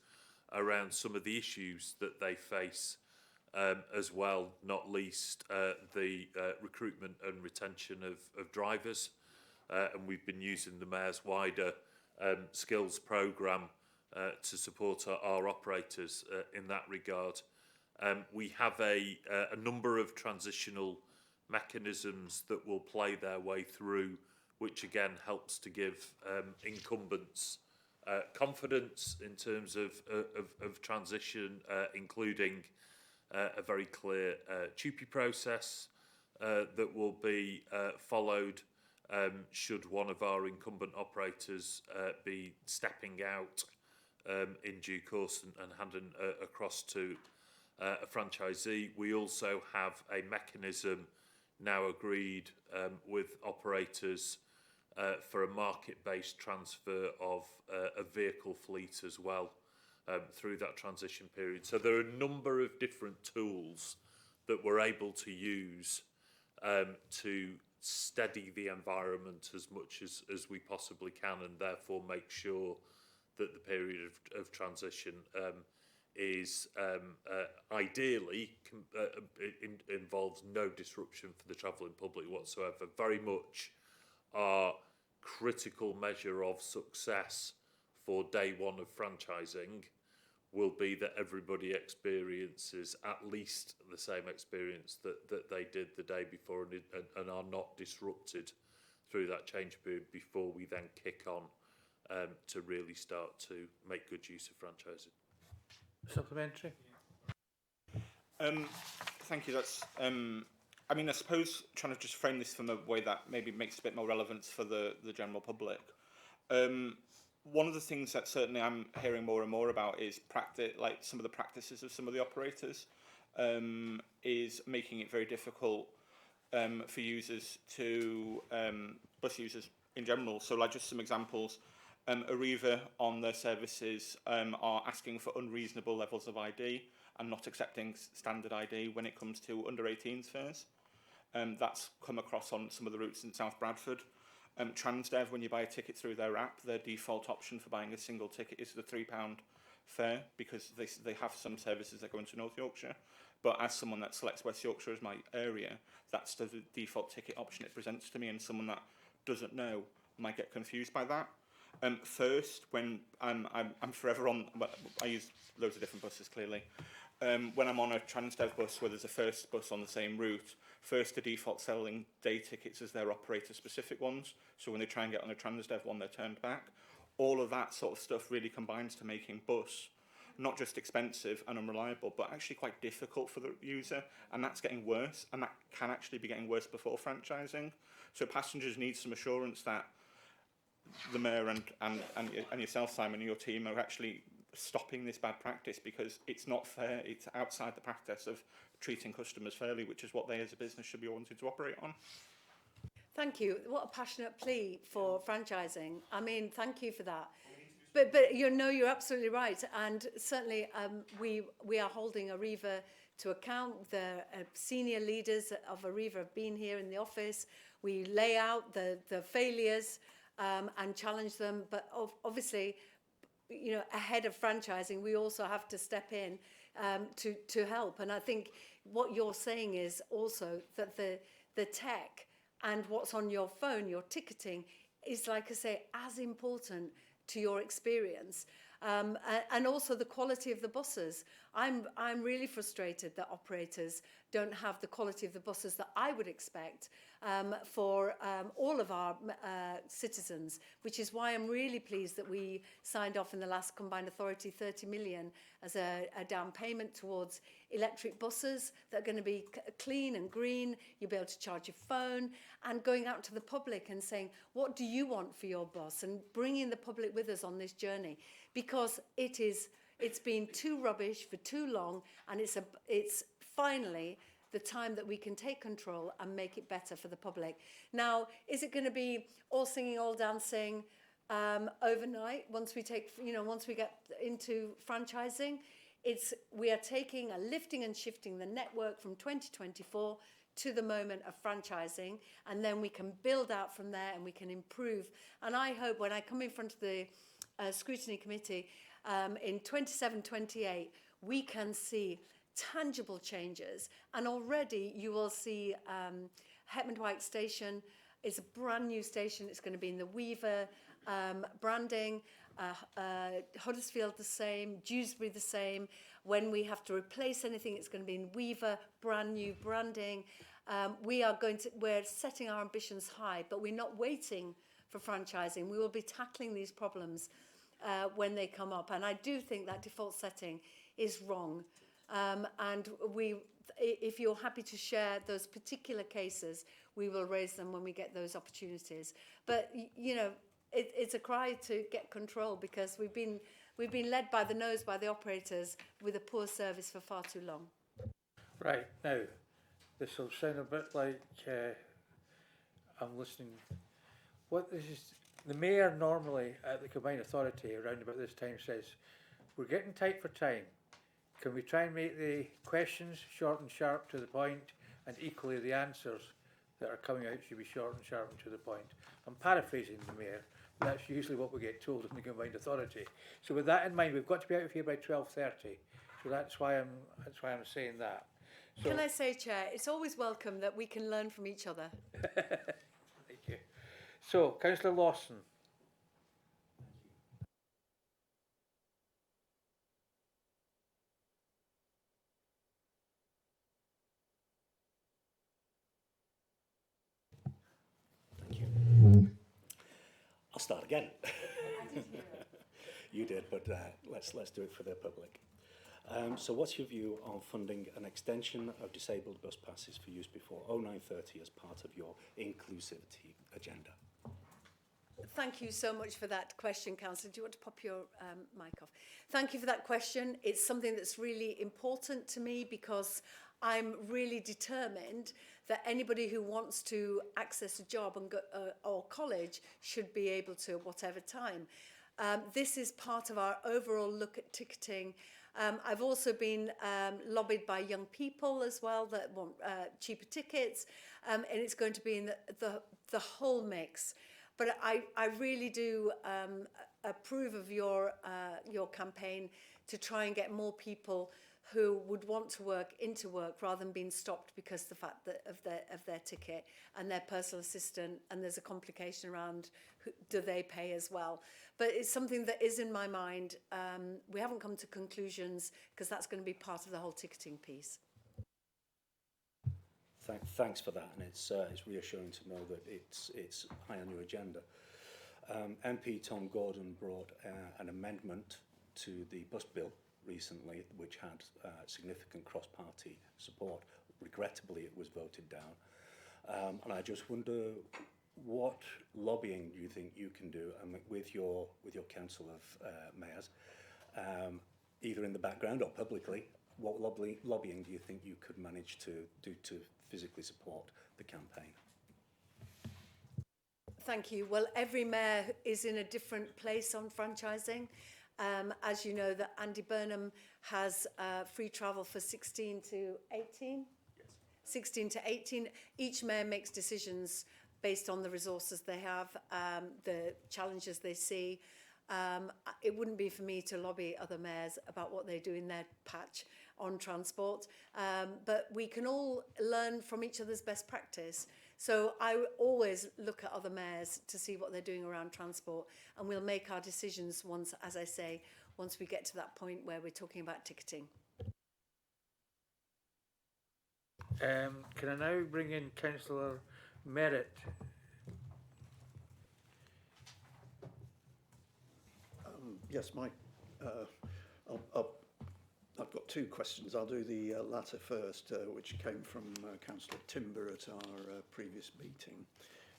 around some of the issues that they face as well, not least the recruitment and retention of drivers. And we've been using the Mayor's wider skills programme to support our operators in that regard. We have a number of transitional mechanisms that will play their way through, which again helps to give incumbents confidence in terms of transition, including a very clear TUPE process that will be followed should one of our incumbent operators be stepping out in due course and handing across to a franchisee. We also have a mechanism now agreed with operators for a market-based transfer of a vehicle fleet as well through that transition period. So there are a number of different tools that we're able to use to steady the environment as much as we possibly can, and therefore make sure that the period of transition is ideally involves no disruption for the travelling public whatsoever. Very much our critical measure of success for day one of franchising will be that everybody experiences at least the same experience that they did the day before, and are not disrupted through that change period before we then kick on to really start to make good use of franchising. Supplementary? Thank you. That's. I mean, I suppose trying to just frame this from a way that maybe makes a bit more relevance for the general public. One of the things that certainly I'm hearing more and more about is like some of the practices of some of the operators is making it very difficult for users to bus users in general. So, like just some examples. Arriva on their services are asking for unreasonable levels of ID and not accepting standard ID when it comes to under 18s fares. That's come across on some of the routes in South Bradford. Transdev, when you buy a ticket through their app, their default option for buying a single ticket is the £3 fare, because they have some services that go into North Yorkshire. But as someone that selects West Yorkshire as my area, that's the default ticket option it presents to me, and someone that doesn't know might get confused by that. First, when I'm forever on, well, I use loads of different buses clearly. When I'm on a Transdev bus where there's a first bus on the same route, first the default selling day tickets as their operator specific ones. So when they try and get on a Transdev one, they're turned back. All of that sort of stuff really combines to making bus not just expensive and unreliable, but actually quite difficult for the user. And that's getting worse, and that can actually be getting worse before franchising. So passengers need some assurance that the Mayor and yourself, Simon, and your team are actually stopping this bad practice, because it's not fair. It's outside the practice of treating customers fairly, which is what they as a business should be wanting to operate on. Thank you. What a passionate plea for franchising. I mean, thank you for that. But you're absolutely right. And certainly we are holding Arriva to account. The senior leaders of Arriva have been here in the office. We lay out the failures and challenge them. But obviously, ahead of franchising, we also have to step in to help. And I think what you're saying is also that the tech and what's on your phone, your ticketing, is, like I say, as important to your experience. And also the quality of the buses. I'm really frustrated that operators don't have the quality of the buses that I would expect for all of our citizens, which is why I'm really pleased that we signed off in the last Combined Authority 30 million as a down payment towards electric buses that are going to be clean and green. You'll be able to charge your phone, and going out to the public and saying, what do you want for your bus, and bringing the public with us on this journey, because it's been too rubbish for too long, and it's finally the time that we can take control and make it better for the public. Now, is it going to be all singing, all dancing overnight once we get into franchising? We are lifting and shifting the network from 2024 to the moment of franchising, and then we can build out from there and we can improve. And I hope when I come in front of the Scrutiny Committee in 27-28, we can see tangible changes. And already you will see Hetmond White Station is a brand new station. It's going to be in the Weaver branding, Huddersfield the same, Dewsbury the same. When we have to replace anything, it's going to be in Weaver, brand new branding. We're setting our ambitions high, but we're not waiting for franchising. We will be tackling these problems when they come up. And I do think that default setting is wrong. And if you're happy to share those particular cases, we will raise them when we get those opportunities. But, it's a cry to get control, because we've been led by the nose by the operators with a poor service for far too long. Right, now, this will sound a bit like I'm listening. The Mayor normally at the Combined Authority around about this time says, we're getting tight for time. Can we try and make the questions short and sharp to the point, and equally the answers that are coming out should be short and sharp and to the point? I'm paraphrasing the Mayor. That's usually what we get told in the Combined Authority. So with that in mind, we've got to be out of here by 12:30. So that's why I'm saying that. So, can I say, Chair, it's always welcome that we can learn from each other. Thank you. So, Councillor Lawson. Thank you. start again. You did, but let's do it for the public. So what's your view on funding an extension of disabled bus passes for use before 0930 as part of your inclusivity agenda? Thank you so much for that question, Councillor. Do you want to pop your mic off? Thank you for that question. It's something that's really important to me because I'm really determined that anybody who wants to access a job and go, or college should be able to at whatever time. This is part of our overall look at ticketing. I've also been lobbied by young people as well that want cheaper tickets, and it's going to be in the whole mix. But I really do approve of your campaign to try and get more people who would want to work into work rather than being stopped because the fact that of their ticket and their personal assistant, and there's a complication around do they pay as well. But it's something that is in my mind. We haven't come to conclusions because that's going to be part of the whole ticketing piece. Thanks for that, and it's reassuring to know that it's high on your agenda. MP Tom Gordon brought an amendment to the bus bill recently, which had significant cross-party support. Regrettably, it was voted down, and I just wonder what lobbying do you think you can do with your council of mayors, either in the background or publicly. What lobbying do you think you could manage to do to physically support the campaign? Thank you. Well, every mayor is in a different place on franchising. As you know, that Andy Burnham has free travel for 16 to 18. Yes. 16 to 18. Each mayor makes decisions based on the resources they have, the challenges they see. It wouldn't be for me to lobby other mayors about what they do in their patch on transport, but we can all learn from each other's best practice. So I always look at other mayors to see what they're doing around transport, and we'll make our decisions once, as I say, once we get to that point where we're talking about ticketing. Can I now bring in Councillor Merritt? Yes, Mike. I've got two questions. I'll do the latter first, which came from Councillor Timber at our previous meeting,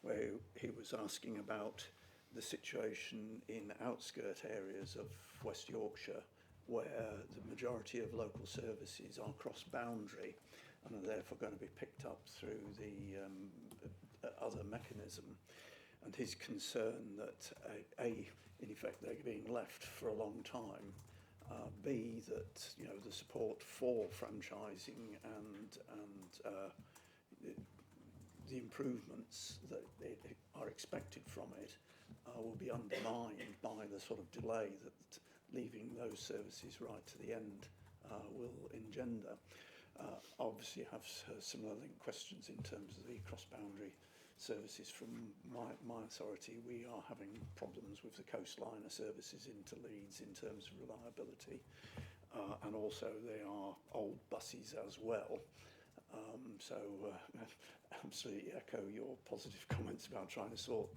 where he was asking about the situation in outskirt areas of West Yorkshire, where the majority of local services are cross-boundary and are therefore going to be picked up through the other mechanism. And his concern that in effect, they're being left for a long time. B, that the support for franchising and the improvements that are expected from it will be undermined by the sort of delay that leaving those services right to the end will engender. Obviously, I have similar linked questions in terms of the cross-boundary services from my authority. We are having problems with the coastliner services into Leeds in terms of reliability, and also they are old buses as well. So absolutely echo your positive comments about trying to sort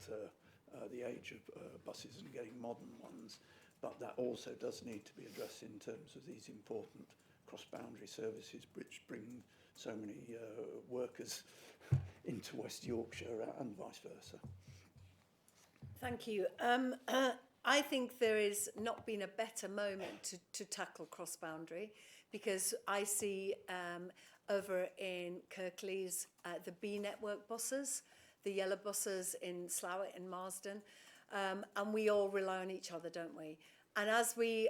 the age of buses and getting modern ones, but that also does need to be addressed in terms of these important cross-boundary services which bring so many workers into West Yorkshire and vice versa. Thank you. I think there has not been a better moment to tackle cross-boundary, because I see over in Kirklees the B network buses, the yellow buses in Slough and Marsden, and we all rely on each other, don't we? And as we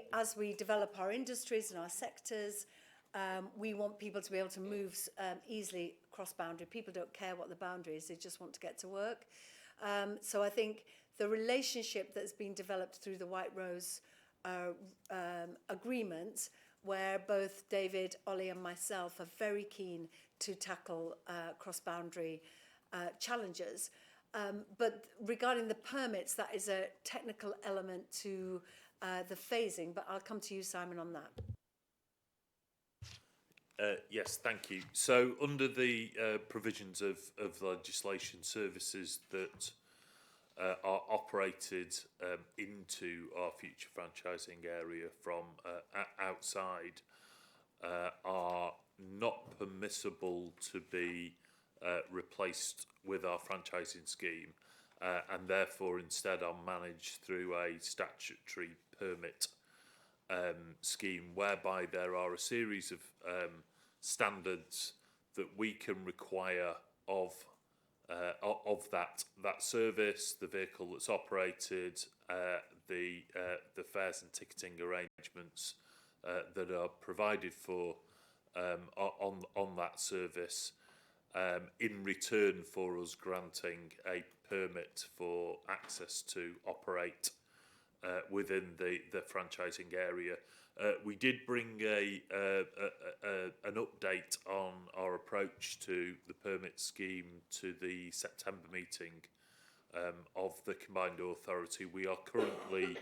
develop our industries and our sectors, we want people to be able to move easily cross-boundary. People don't care what the boundary is, they just want to get to work. So I think the relationship that's been developed through the White Rose agreement, where both David, Ollie and myself are very keen to tackle cross-boundary challenges. But regarding the permits, that is a technical element to the phasing, but I'll come to you, Simon, on that. Yes, thank you. So under the provisions of legislation, services that are operated into our future franchising area from outside are not permissible to be replaced with our franchising scheme, and therefore instead are managed through a statutory permit scheme, whereby there are a series of standards that we can require of that service, the vehicle that's operated, the fares and ticketing arrangements that are provided for on that service, in return for us granting a permit for access to operate within the franchising area. We did bring an update on our approach to the permit scheme to the September meeting of the Combined Authority. We are currently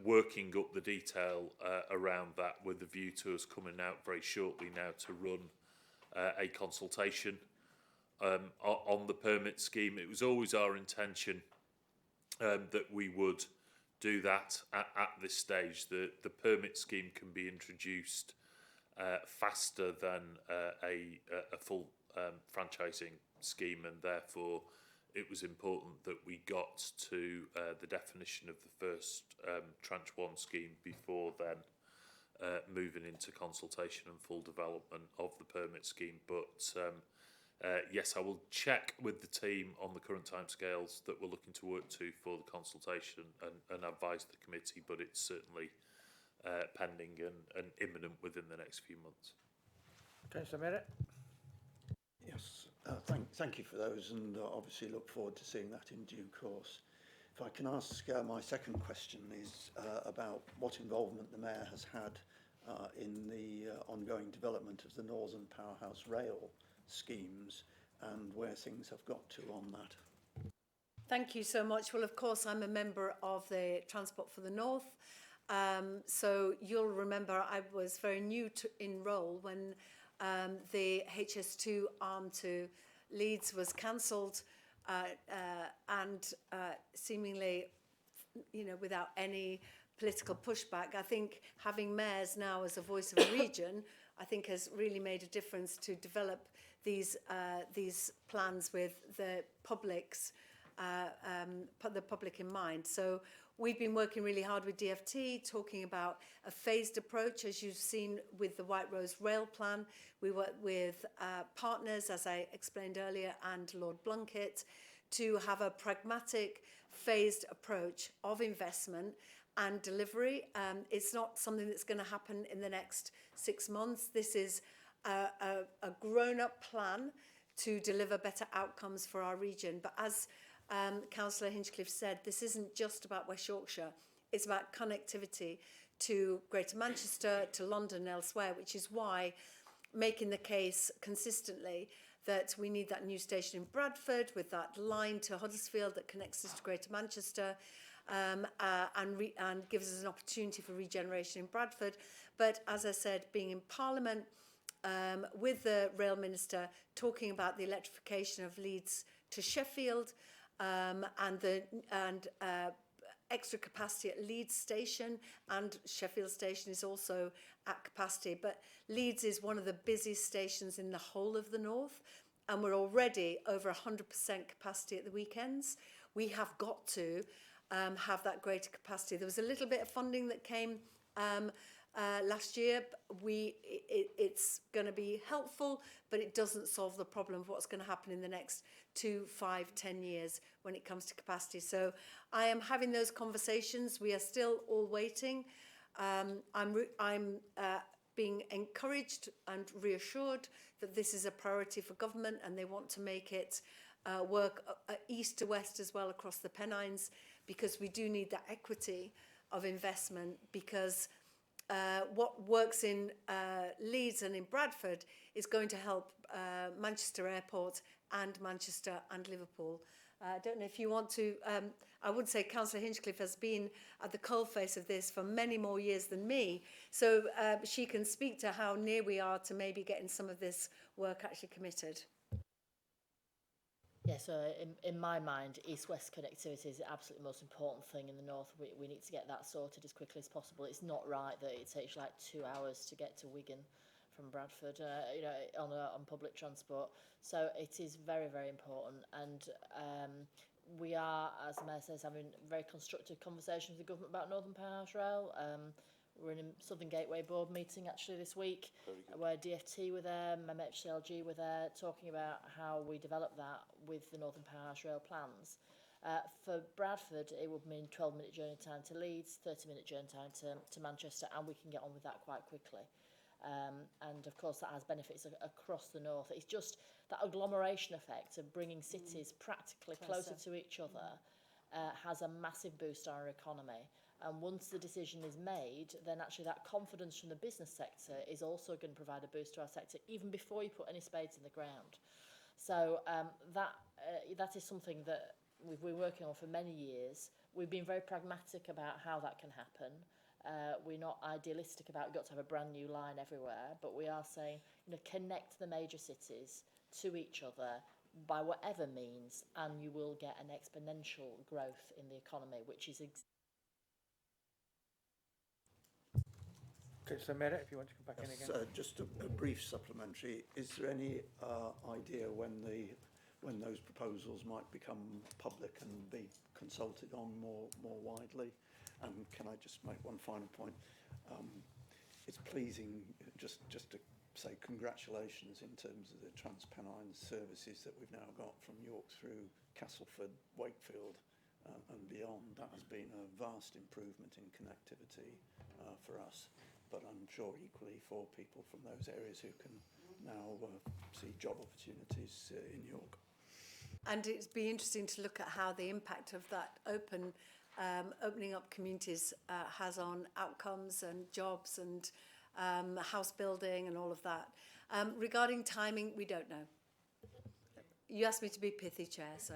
working up the detail around that, with the view to us coming out very shortly now to run a consultation on the permit scheme. It was always our intention that we would do that at this stage. The permit scheme can be introduced faster than a full franchising scheme, and therefore it was important that we got to the definition of the first tranche 1 scheme before then moving into consultation and full development of the permit scheme. But yes, I will check with the team on the current timescales that we're looking to work to for the consultation and advise the committee, but it's certainly pending and imminent within the next few months. Councillor Merritt? Yes, thank you for those, and obviously look forward to seeing that in due course. If I can ask, my second question is about what involvement the Mayor has had in the ongoing development of the Northern Powerhouse Rail schemes and where things have got to on that. Thank you so much. Well, of course, I'm a member of the Transport for the North. So you'll remember I was very new in role when the HS2 arm to Leeds was cancelled and seemingly, without any political pushback. I think having mayors now as a voice of a region, I think has really made a difference to develop these plans with the public in mind. So we've been working really hard with DFT, talking about a phased approach, as you've seen with the White Rose Rail Plan. We work with partners, as I explained earlier, and Lord Blunkett, to have a pragmatic, phased approach of investment and delivery. It's not something that's going to happen in the next 6 months. This is a grown-up plan to deliver better outcomes for our region. But as Councillor Hinchcliffe said, this isn't just about West Yorkshire. It's about connectivity to Greater Manchester, to London and elsewhere, which is why making the case consistently that we need that new station in Bradford with that line to Huddersfield that connects us to Greater Manchester, and gives us an opportunity for regeneration in Bradford. But as I said, being in Parliament with the Rail Minister, talking about the electrification of Leeds to Sheffield, and extra capacity at Leeds Station, and Sheffield Station is also at capacity. But Leeds is one of the busiest stations in the whole of the north, and we're already over 100% capacity at the weekends. We have got to have that greater capacity. There was a little bit of funding that came last year. It's going to be helpful, but it doesn't solve the problem of what's going to happen in the next 2, 5, 10 years when it comes to capacity. So I am having those conversations. We are still all waiting. I'm being encouraged and reassured that this is a priority for government, and they want to make it work east to west as well across the Pennines, because we do need that equity of investment, because what works in Leeds and in Bradford is going to help Manchester Airport and Manchester and Liverpool. I don't know if you want to, I would say Councillor Hinchcliffe has been at the coalface of this for many more years than me, so she can speak to how near we are to maybe getting some of this work actually committed. Yeah, so in my mind, east-west connectivity is the absolutely most important thing in the north. We need to get that sorted as quickly as possible. It's not right that it takes like 2 hours to get to Wigan from Bradford, you know, on public transport. So it is very, very important. And we are, as the Mayor says, having very constructive conversations with the government about Northern Powerhouse Rail. We're in a Southern Gateway Board meeting actually this week, where DFT were there, MHCLG were there, talking about how we develop that with the Northern Powerhouse Rail plans. For Bradford, it would mean 12-minute journey time to Leeds, 30-minute journey time to Manchester, and we can get on with that quite quickly. And of course, that has benefits across the north. It's just that agglomeration effect of bringing cities practically closer to each other has a massive boost on our economy. And once the decision is made, then actually that confidence from the business sector is also going to provide a boost to our sector, even before you put any spades in the ground. So that is something that we've been working on for many years. We've been very pragmatic about how that can happen. We're not idealistic about you've got to have a brand new line everywhere, but we are saying, you know, connect the major cities to each other by whatever means, and you will get an exponential growth in the economy, which is Councillor Merritt, if you want to come back in again. Just a brief supplementary. Is there any idea when those proposals might become public and be consulted on more widely? And can I just make one final point? It's pleasing just to say congratulations in terms of the Transpennine services that we've now got from York through Castleford, Wakefield and beyond. That has been a vast improvement in connectivity for us, but I'm sure equally for people from those areas who can now see job opportunities in York. And it'd be interesting to look at how the impact of that opening up communities has on outcomes and jobs and house building and all of that. Regarding timing, we don't know. You asked me to be pithy, Chair, so.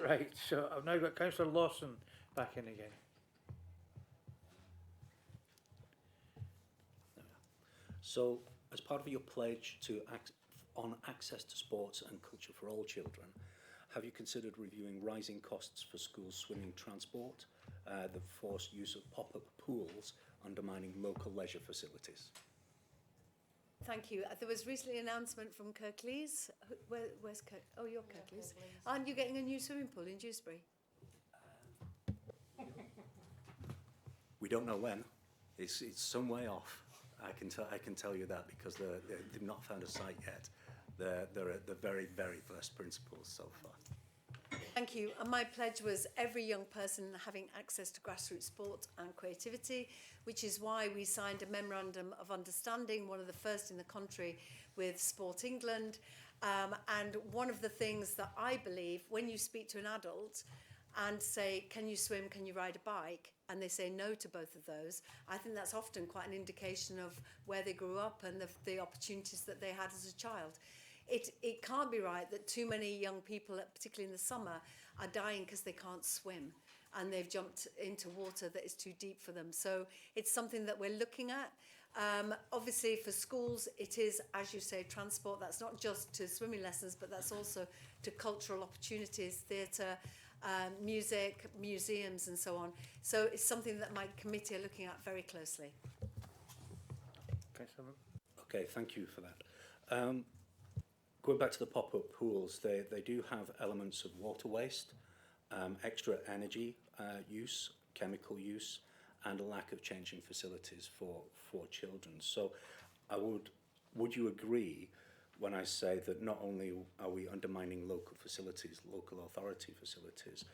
Right, so I've now got Councillor Lawson back in again. So, as part of your pledge on access to sports and culture for all children, have you considered reviewing rising costs for school swimming transport, the forced use of pop-up pools undermining local leisure facilities? Thank you. There was recently an announcement from Kirklees. Where's Kirk? Oh, you're Kirklees. Aren't you getting a new swimming pool in Dewsbury? We don't know when. It's some way off. I can tell you that because they've not found a site yet. They're at the very, very first principles so far. Thank you. And my pledge was every young person having access to grassroots sport and creativity, which is why we signed a memorandum of understanding, one of the first in the country, with Sport England. And one of the things that I believe, when you speak to an adult and say, can you swim, can you ride a bike? And they say no to both of those, I think that's often quite an indication of where they grew up and the opportunities that they had as a child. It can't be right that too many young people, particularly in the summer, are dying because they can't swim and they've jumped into water that is too deep for them. So it's something that we're looking at. Obviously for schools, it is, as you say, transport. That's not just to swimming lessons, but that's also to cultural opportunities, theatre, music, museums and so on. So it's something that my committee are looking at very closely. Okay, thank you for that. Going back to the pop-up pools, they do have elements of water waste, extra energy use, chemical use, and a lack of changing facilities for children. So would you agree when I say that not only are we undermining local facilities, local authority facilities,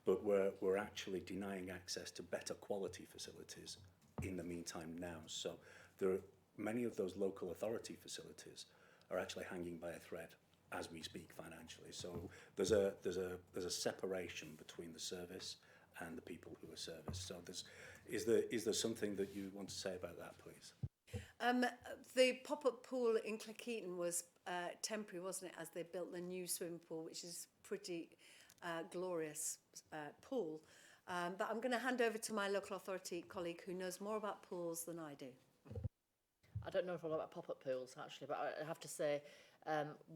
but we're actually denying access to better quality facilities in the meantime now. So there are many of those local authority facilities are actually hanging by a thread as we speak financially. So there's a separation between the service and the people who are serviced. So is there something that you want to say about that, please? The pop-up pool in Cleckheaton was temporary, wasn't it, as they built the new swimming pool, which is pretty glorious pool. But I'm going to hand over to my local authority colleague who knows more about pools than I do. I don't know a lot about pop-up pools, actually, but I have to say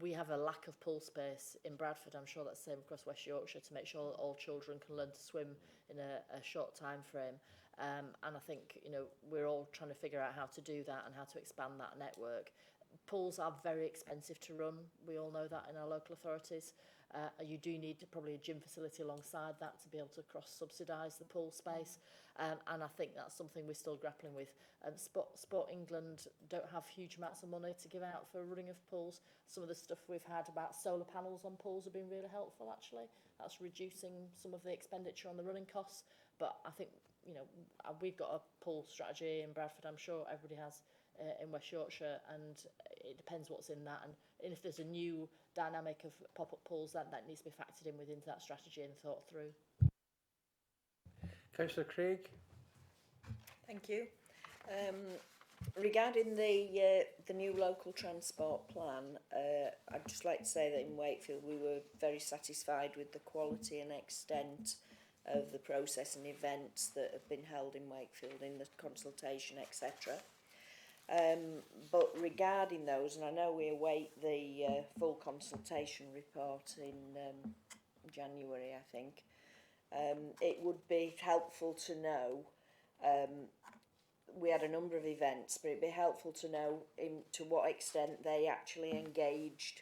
We have a lack of pool space in Bradford. I'm sure that's the same across West Yorkshire, to make sure that all children can learn to swim in a short time frame. And I think, you know, we're all trying to figure out how to do that and how to expand that network. Pools are very expensive to run. We all know that in our local authorities. You do need probably a gym facility alongside that to be able to cross-subsidise the pool space. And I think that's something we're still grappling with. Sport England don't have huge amounts of money to give out for running of pools. Some of the stuff we've had about solar panels on pools have been really helpful, actually. That's reducing some of the expenditure on the running costs. But I think, you know, we've got a pool strategy in Bradford. I'm sure everybody has in West Yorkshire, and it depends what's in that. And if there's a new dynamic of pop-up pools, that needs to be factored in within that strategy and thought through. Councillor Craig. Thank you. Regarding the new local transport plan, I'd just like to say that in Wakefield we were very satisfied with the quality and extent of the process and events that have been held in Wakefield, in the consultation, etc. But regarding those, and I know we await the full consultation report in January, I think, it would be helpful to know, we had a number of events, but it'd be helpful to know to what extent they actually engaged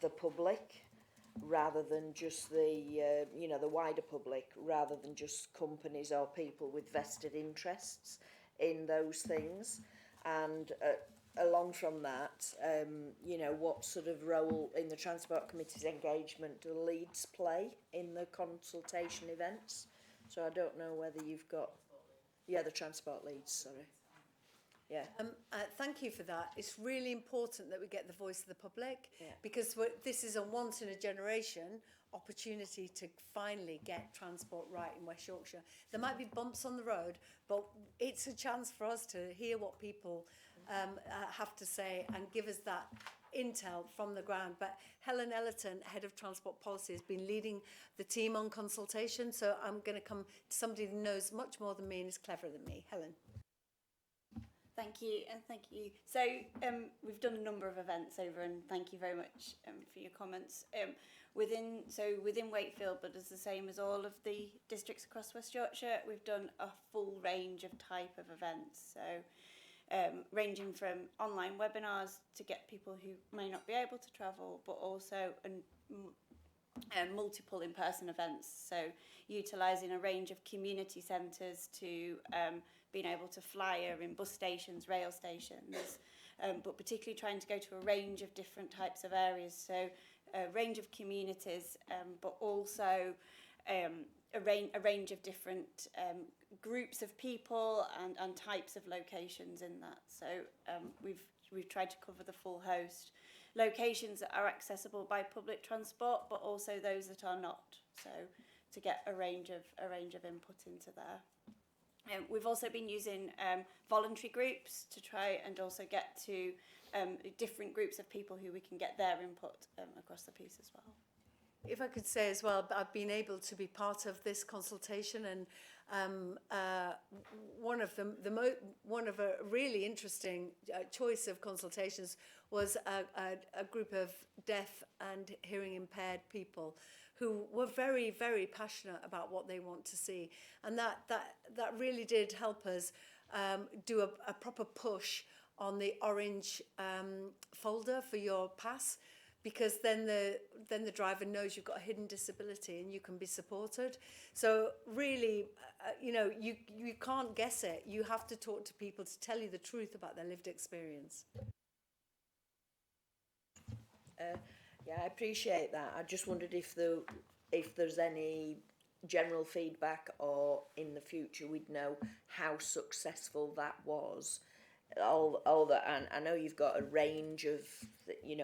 the public, rather than just the the wider public, rather than just companies or people with vested interests in those things. And along from that, what sort of role in the Transport Committee's engagement do Leeds play in the consultation events? So I don't know whether you've got... Yeah, the Transport Leads, sorry. Yeah. Thank you for that. It's really important that we get the voice of the public, because this is a once-in-a-generation opportunity to finally get transport right in West Yorkshire. There might be bumps on the road, but it's a chance for us to hear what people have to say and give us that intel from the ground. But Helen Ellerton, Head of Transport Policy, has been leading the team on consultation, so I'm going to come to somebody who knows much more than me and is cleverer than me. Helen. Thank you, and thank you. So we've done a number of events over, and thank you very much for your comments. Within Wakefield, but it's the same as all of the districts across West Yorkshire, we've done a full range of type of events. So ranging from online webinars to get people who may not be able to travel, but also multiple in-person events. So utilising a range of community centres to being able to flyer in bus stations, rail stations, but particularly trying to go to a range of different types of areas. So a range of communities, but also a range of different groups of people and types of locations in that. So we've tried to cover the full host. Locations that are accessible by public transport, but also those that are not. So to get a range of input into there. We've also been using voluntary groups to try and also get to different groups of people who we can get their input across the piece as well. If I could say as well, I've been able to be part of this consultation, and one of a really interesting choice of consultations was a group of deaf and hearing impaired people who were very, very passionate about what they want to see, and that really did help us do a proper push on the orange folder for your pass, because then the driver knows you've got a hidden disability and you can be supported. So really, you can't guess it. You have to talk to people to tell you the truth about their lived experience. Yeah, I appreciate that. I just wondered if there's any general feedback, or in the future we'd know how successful that was. All that, and I know you've got a range of,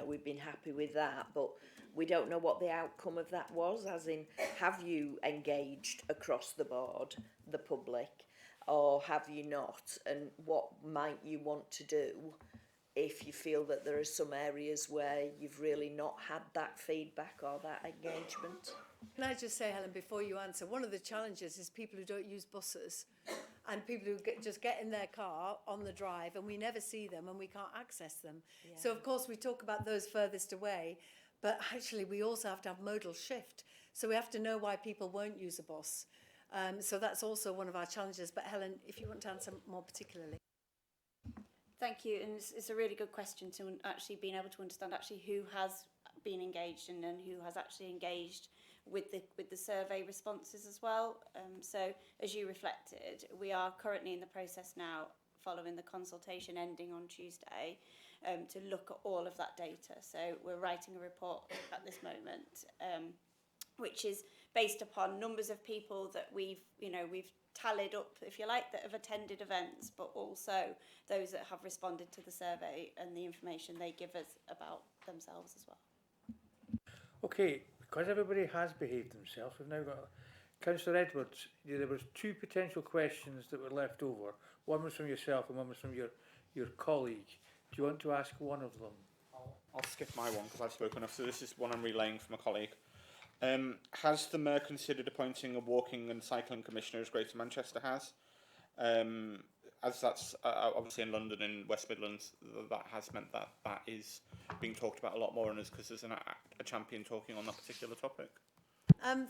we've been happy with that, but we don't know what the outcome of that was, as in, have you engaged across the board the public, or have you not, and what might you want to do if you feel that there are some areas where you've really not had that feedback or that engagement? Can I just say, Helen, before you answer, one of the challenges is people who don't use buses. and people who just get in their car on the drive and we never see them and we can't access them. So of course we talk about those furthest away, but actually we also have to have modal shift. So we have to know why people won't use a bus. So that's also one of our challenges. But Helen, if you want to answer more particularly. Thank you, and it's a really good question to actually being able to understand actually who has been engaged and who has actually engaged with the survey responses as well. So as you reflected, we are currently in the process now, following the consultation ending on Tuesday, to look at all of that data. So we're writing a report at this moment, which is based upon numbers of people that we've tallied up, if you like, that have attended events, but also those that have responded to the survey and the information they give us about themselves as well. Okay, because everybody has behaved themselves, we've now got Councillor Edwards. There was 2 potential questions that were left over. One was from yourself and one was from your colleague. Do you want to ask one of them? I'll skip my one because I've spoken enough. So this is one I'm relaying from a colleague. Has the Mayor considered appointing a walking and cycling commissioner as Greater Manchester has? As that's obviously in London and West Midlands, that has meant that that is being talked about a lot more, and is because there's a champion talking on that particular topic.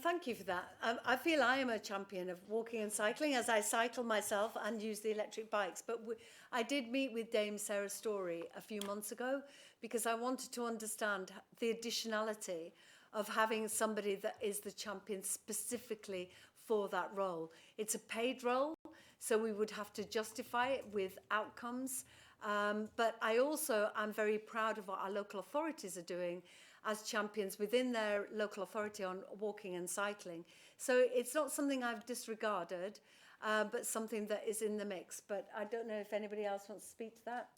Thank you for that. I feel I am a champion of walking and cycling, as I cycle myself and use the electric bikes. But I did meet with Dame Sarah Story a few months ago because I wanted to understand the additionality of having somebody that is the champion specifically for that role. It's a paid role, so we would have to justify it with outcomes. But I also am very proud of what our local authorities are doing as champions within their local authority on walking and cycling. So it's not something I've disregarded, but something that is in the mix. But I don't know if anybody else wants to speak to that.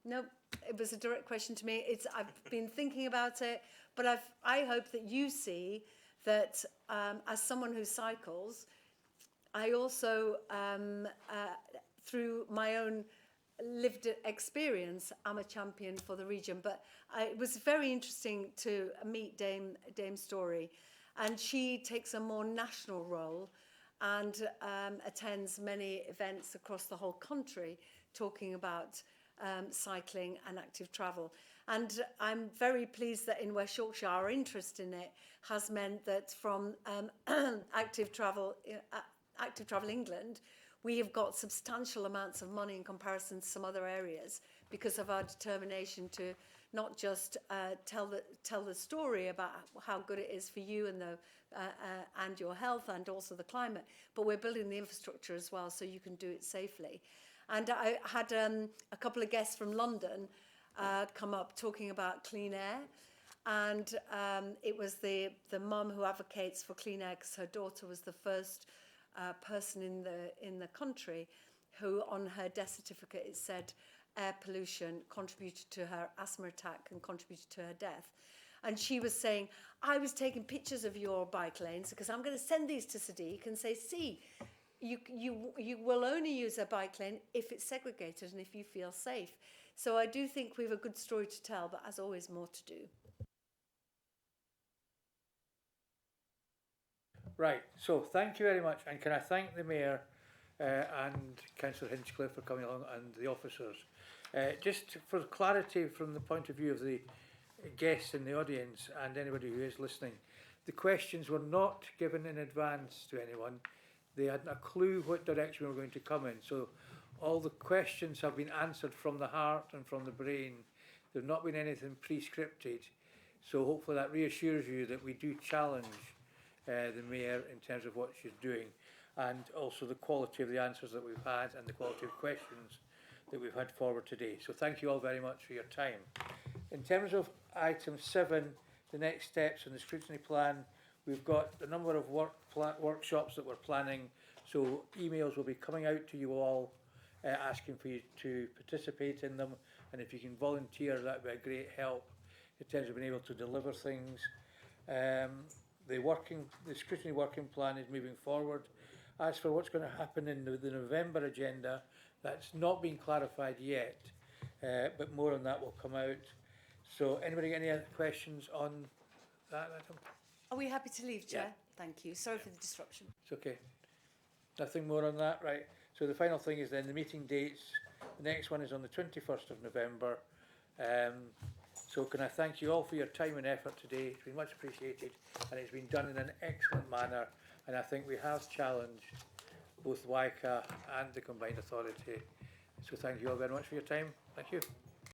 No, it was a direct question to me. I've been thinking about it, but I hope that you see that as someone who cycles, I also, through my own lived experience, I'm a champion for the region. But it was very interesting to meet Dame Story, and she takes a more national role and attends many events across the whole country talking about cycling and active travel. And I'm very pleased that in West Yorkshire our interest in it has meant that from Active Travel England, we have got substantial amounts of money in comparison to some other areas because of our determination to not just tell the story about how good it is for you and your health and also the climate, but we're building the infrastructure as well so you can do it safely. And I had a couple of guests from London come up talking about clean air, and it was the mum who advocates for clean air because her daughter was the first person in the country who on her death certificate it said air pollution contributed to her asthma attack and contributed to her death. And she was saying, I was taking pictures of your bike lanes because I'm going to send these to Sadiq and say, see, you will only use a bike lane if it's segregated and if you feel safe. So I do think we have a good story to tell, but as always, more to do. Right, so thank you very much, and can I thank the Mayor and Councillor Hinchcliffe for coming along and the officers. Just for clarity from the point of view of the guests in the audience and anybody who is listening, the questions were not given in advance to anyone. They hadn't a clue what direction we were going to come in. So all the questions have been answered from the heart and from the brain. There's not been anything pre-scripted. So hopefully that reassures you that we do challenge the Mayor in terms of what she's doing, and also the quality of the answers that we've had and the quality of questions that we've had forward today. So thank you all very much for your time. In terms of item 7, the next steps in the scrutiny plan, we've got a number of workshops that we're planning, so emails will be coming out to you all asking for you to participate in them, and if you can volunteer, that would be a great help in terms of being able to deliver things. The scrutiny working plan is moving forward. As for what's going to happen in the November agenda, that's not been clarified yet, but more on that will come out. So anybody got any other questions on that item? Are we happy to leave, Chair? Yeah. Thank you. Sorry for the disruption. It's okay. Nothing more on that, right? So the final thing is then the meeting dates. The next one is on the 21st of November. So can I thank you all for your time and effort today. It's been much appreciated and it's been done in an excellent manner, and I think we have challenged both WICA and the Combined Authority. So thank you all very much for your time. Thank you.